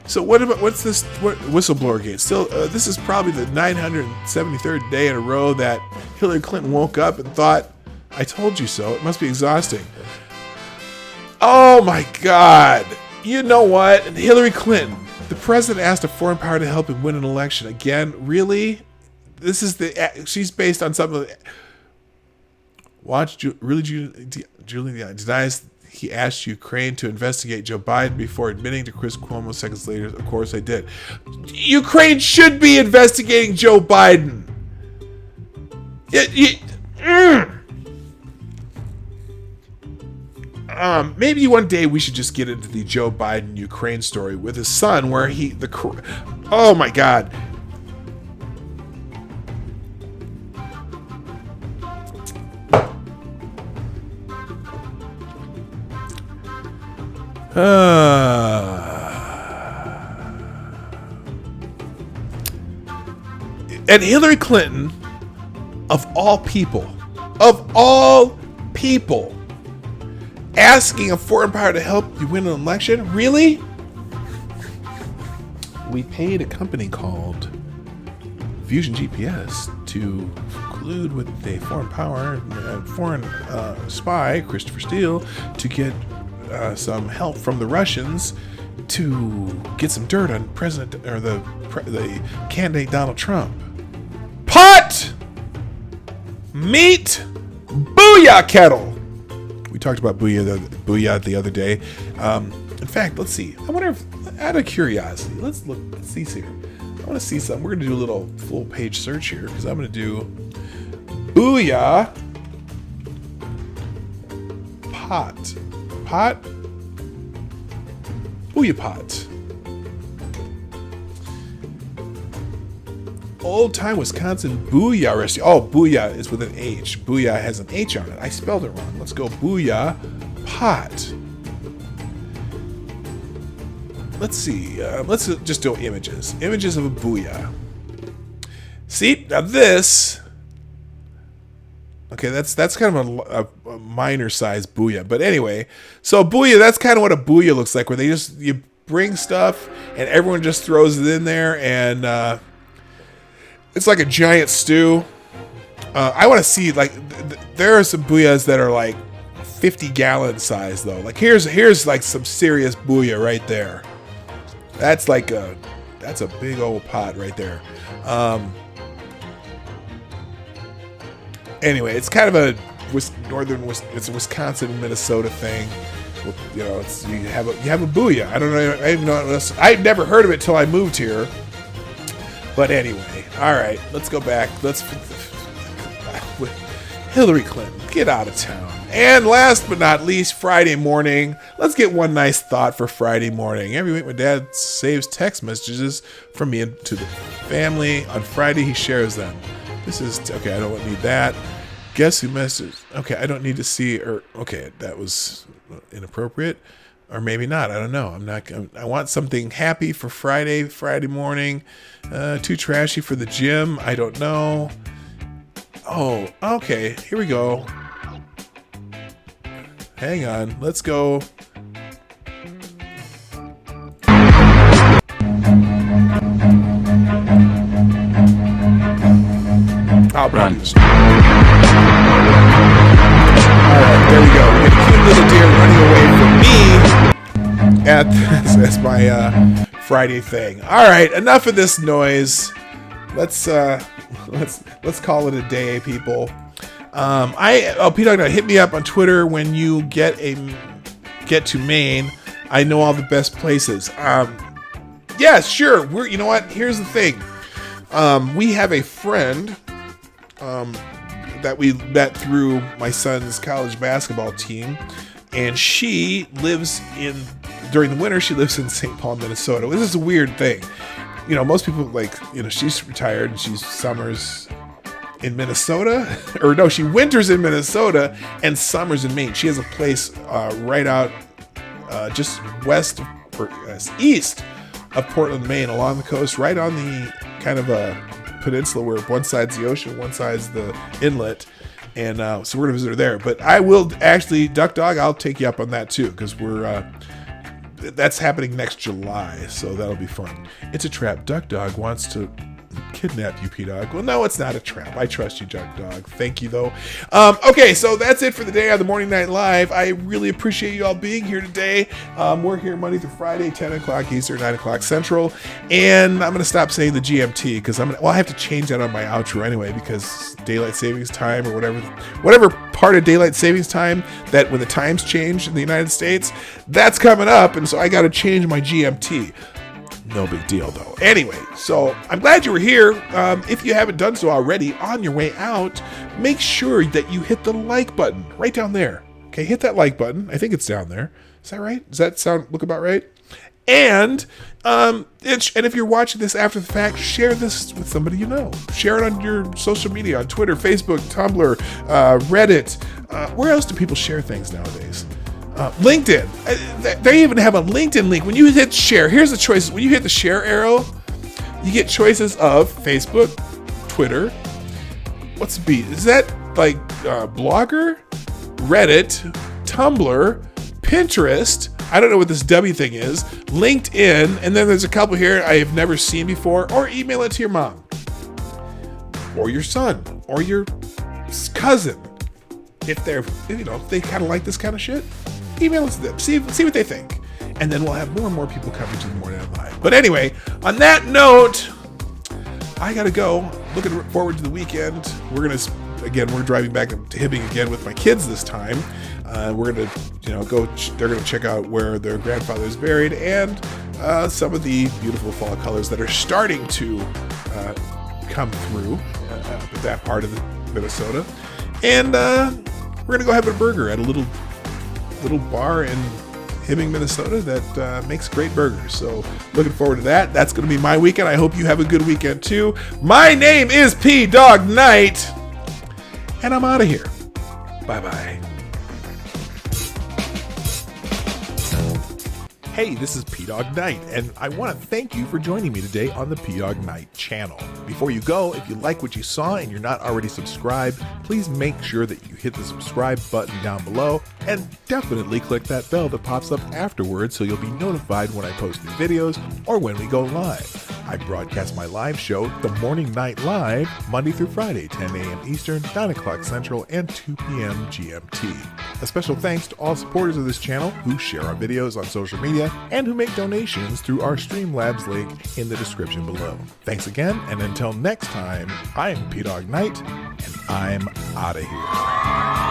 So what's this whistleblower gate? Still, this is probably the 973rd day in a row that Hillary Clinton woke up and thought, I told you so. It must be exhausting. Oh my God. You know what? Hillary Clinton, the president asked a foreign power to help him win an election. Again, really? She's based on something. Watch, Julie denies he asked Ukraine to investigate Joe Biden before admitting to Chris Cuomo seconds later. Of course I did. Ukraine should be investigating Joe Biden. Maybe one day we should just get into the Joe Biden Ukraine story with his son, where oh my God. And Hillary Clinton, of all people, asking a foreign power to help you win an election? Really? We paid a company called Fusion GPS to collude with a foreign power, foreign spy, Christopher Steele, to get some help from the Russians to get some dirt on the candidate Donald Trump. Pot, meat, booyah kettle. We talked about booyah the other day. In fact, let's see. I wonder if, out of curiosity, let's see here. I want to see something. We're going to do a little full page search here because I'm going to do booyah pot. Booyah pot. Old time Wisconsin booyah recipe. Oh, booyah is with an H. Booyah has an H on it. I spelled it wrong. Let's go booyah pot. Let's see. Let's just do images. Images of a booyah. See, now this. Okay, that's kind of a minor size booyah. But anyway, so booyah, that's kind of what a booyah looks like, where you bring stuff and everyone just throws it in there, and it's like a giant stew. I want to see, like, there are some booyahs that are like 50-gallon size though. Like here's like some serious booyah right there. That's like that's a big old pot right there. Anyway, it's kind of a it's a Wisconsin, Minnesota thing. You know, you have a booyah. I don't know. I even know. I've never heard of it till I moved here. But anyway, all right. Let's go back. Hillary Clinton, get out of town. And last but not least, Friday morning. Let's get one nice thought for Friday morning. Every week, my dad saves text messages from me to the family. On Friday, he shares them. This is okay. I don't need that. Guess who messaged? Okay, I don't need to see. Or okay, that was inappropriate, or maybe not. I don't know. I'm not. I want something happy for Friday morning. Too trashy for the gym. I don't know. Oh, okay. Here we go. Hang on. Let's go. I'll produce. Alright, there we go. We get a cute little deer running away from me at my Friday thing. Alright, enough of this noise. Let's call it a day, people. Dawg Knight, hit me up on Twitter when you get to Maine. I know all the best places. Yeah, sure. You know what? Here's the thing. We have a friend that we met through my son's college basketball team, and she lives during the winter, she lives in St. Paul, Minnesota. This is a weird thing. You know, most people, she's retired and she summers in Minnesota, or no, she winters in Minnesota and summers in Maine. She has a place right out just west or east of Portland, Maine, along the coast, right on the kind of a peninsula where one side's the ocean, one side's the inlet, and so we're gonna visit her there. But I will actually, Duck Dog, I'll take you up on that too, because that's happening next July, so that'll be fun. It's a trap. Duck Dog wants to kidnapped you, P-Dog. Well, no, it's not a trap. I trust you, Jute Dog. Thank you, though. Okay, so that's it for the day on the Morning Night Live. I really appreciate you all being here today. We're here Monday through Friday, 10 o'clock Eastern, 9 o'clock Central. And I'm going to stop saying the GMT because I have to change that on my outro anyway because daylight savings time or whatever part of daylight savings time that when the times change in the United States, that's coming up. And so I got to change my GMT. No big deal, though. Anyway, so I'm glad you were here. If you haven't done so already, on your way out, make sure that you hit the like button right down there. Okay, hit that like button. I think it's down there. Is that right? Does that look about right? And if you're watching this after the fact, share this with somebody you know. Share it on your social media, on Twitter, Facebook, Tumblr, Reddit. Where else do people share things nowadays? LinkedIn. They even have a LinkedIn link. When you hit share, here's the choices. When you hit the share arrow, you get choices of Facebook, Twitter. What's the B? Is that like Blogger, Reddit, Tumblr, Pinterest? I don't know what this W thing is. LinkedIn, and then there's a couple here I have never seen before. Or email it to your mom, or your son, or your cousin. If they kind of like this kind of shit, email us to them. See what they think. And then we'll have more and more people coming to the Morning Night Live. But anyway, on that note, I gotta go. Looking forward to the weekend. We're driving back to Hibbing again with my kids this time. We're gonna, they're gonna check out where their grandfather is buried and some of the beautiful fall colors that are starting to come through that part of Minnesota. And we're gonna go have a burger at a little bar in Hibbing, Minnesota that makes great burgers. So looking forward to that. That's gonna be my weekend. I hope you have a good weekend too. My name is Dawg Knight, and I'm out of here. Bye-bye. Hey, this is Dawg Knight, and I want to thank you for joining me today on the Dawg Knight channel. Before you go, if you like what you saw and you're not already subscribed, please make sure that you hit the subscribe button down below, and definitely click that bell that pops up afterwards so you'll be notified when I post new videos or when we go live. I broadcast my live show, The Morning Night Live, Monday through Friday, 10 a.m. Eastern, 9 o'clock Central, and 2 p.m. GMT. A special thanks to all supporters of this channel who share our videos on social media and who make donations through our Streamlabs link in the description below. Thanks again, and until next time, I'm Dawg Knight, and I'm out of here.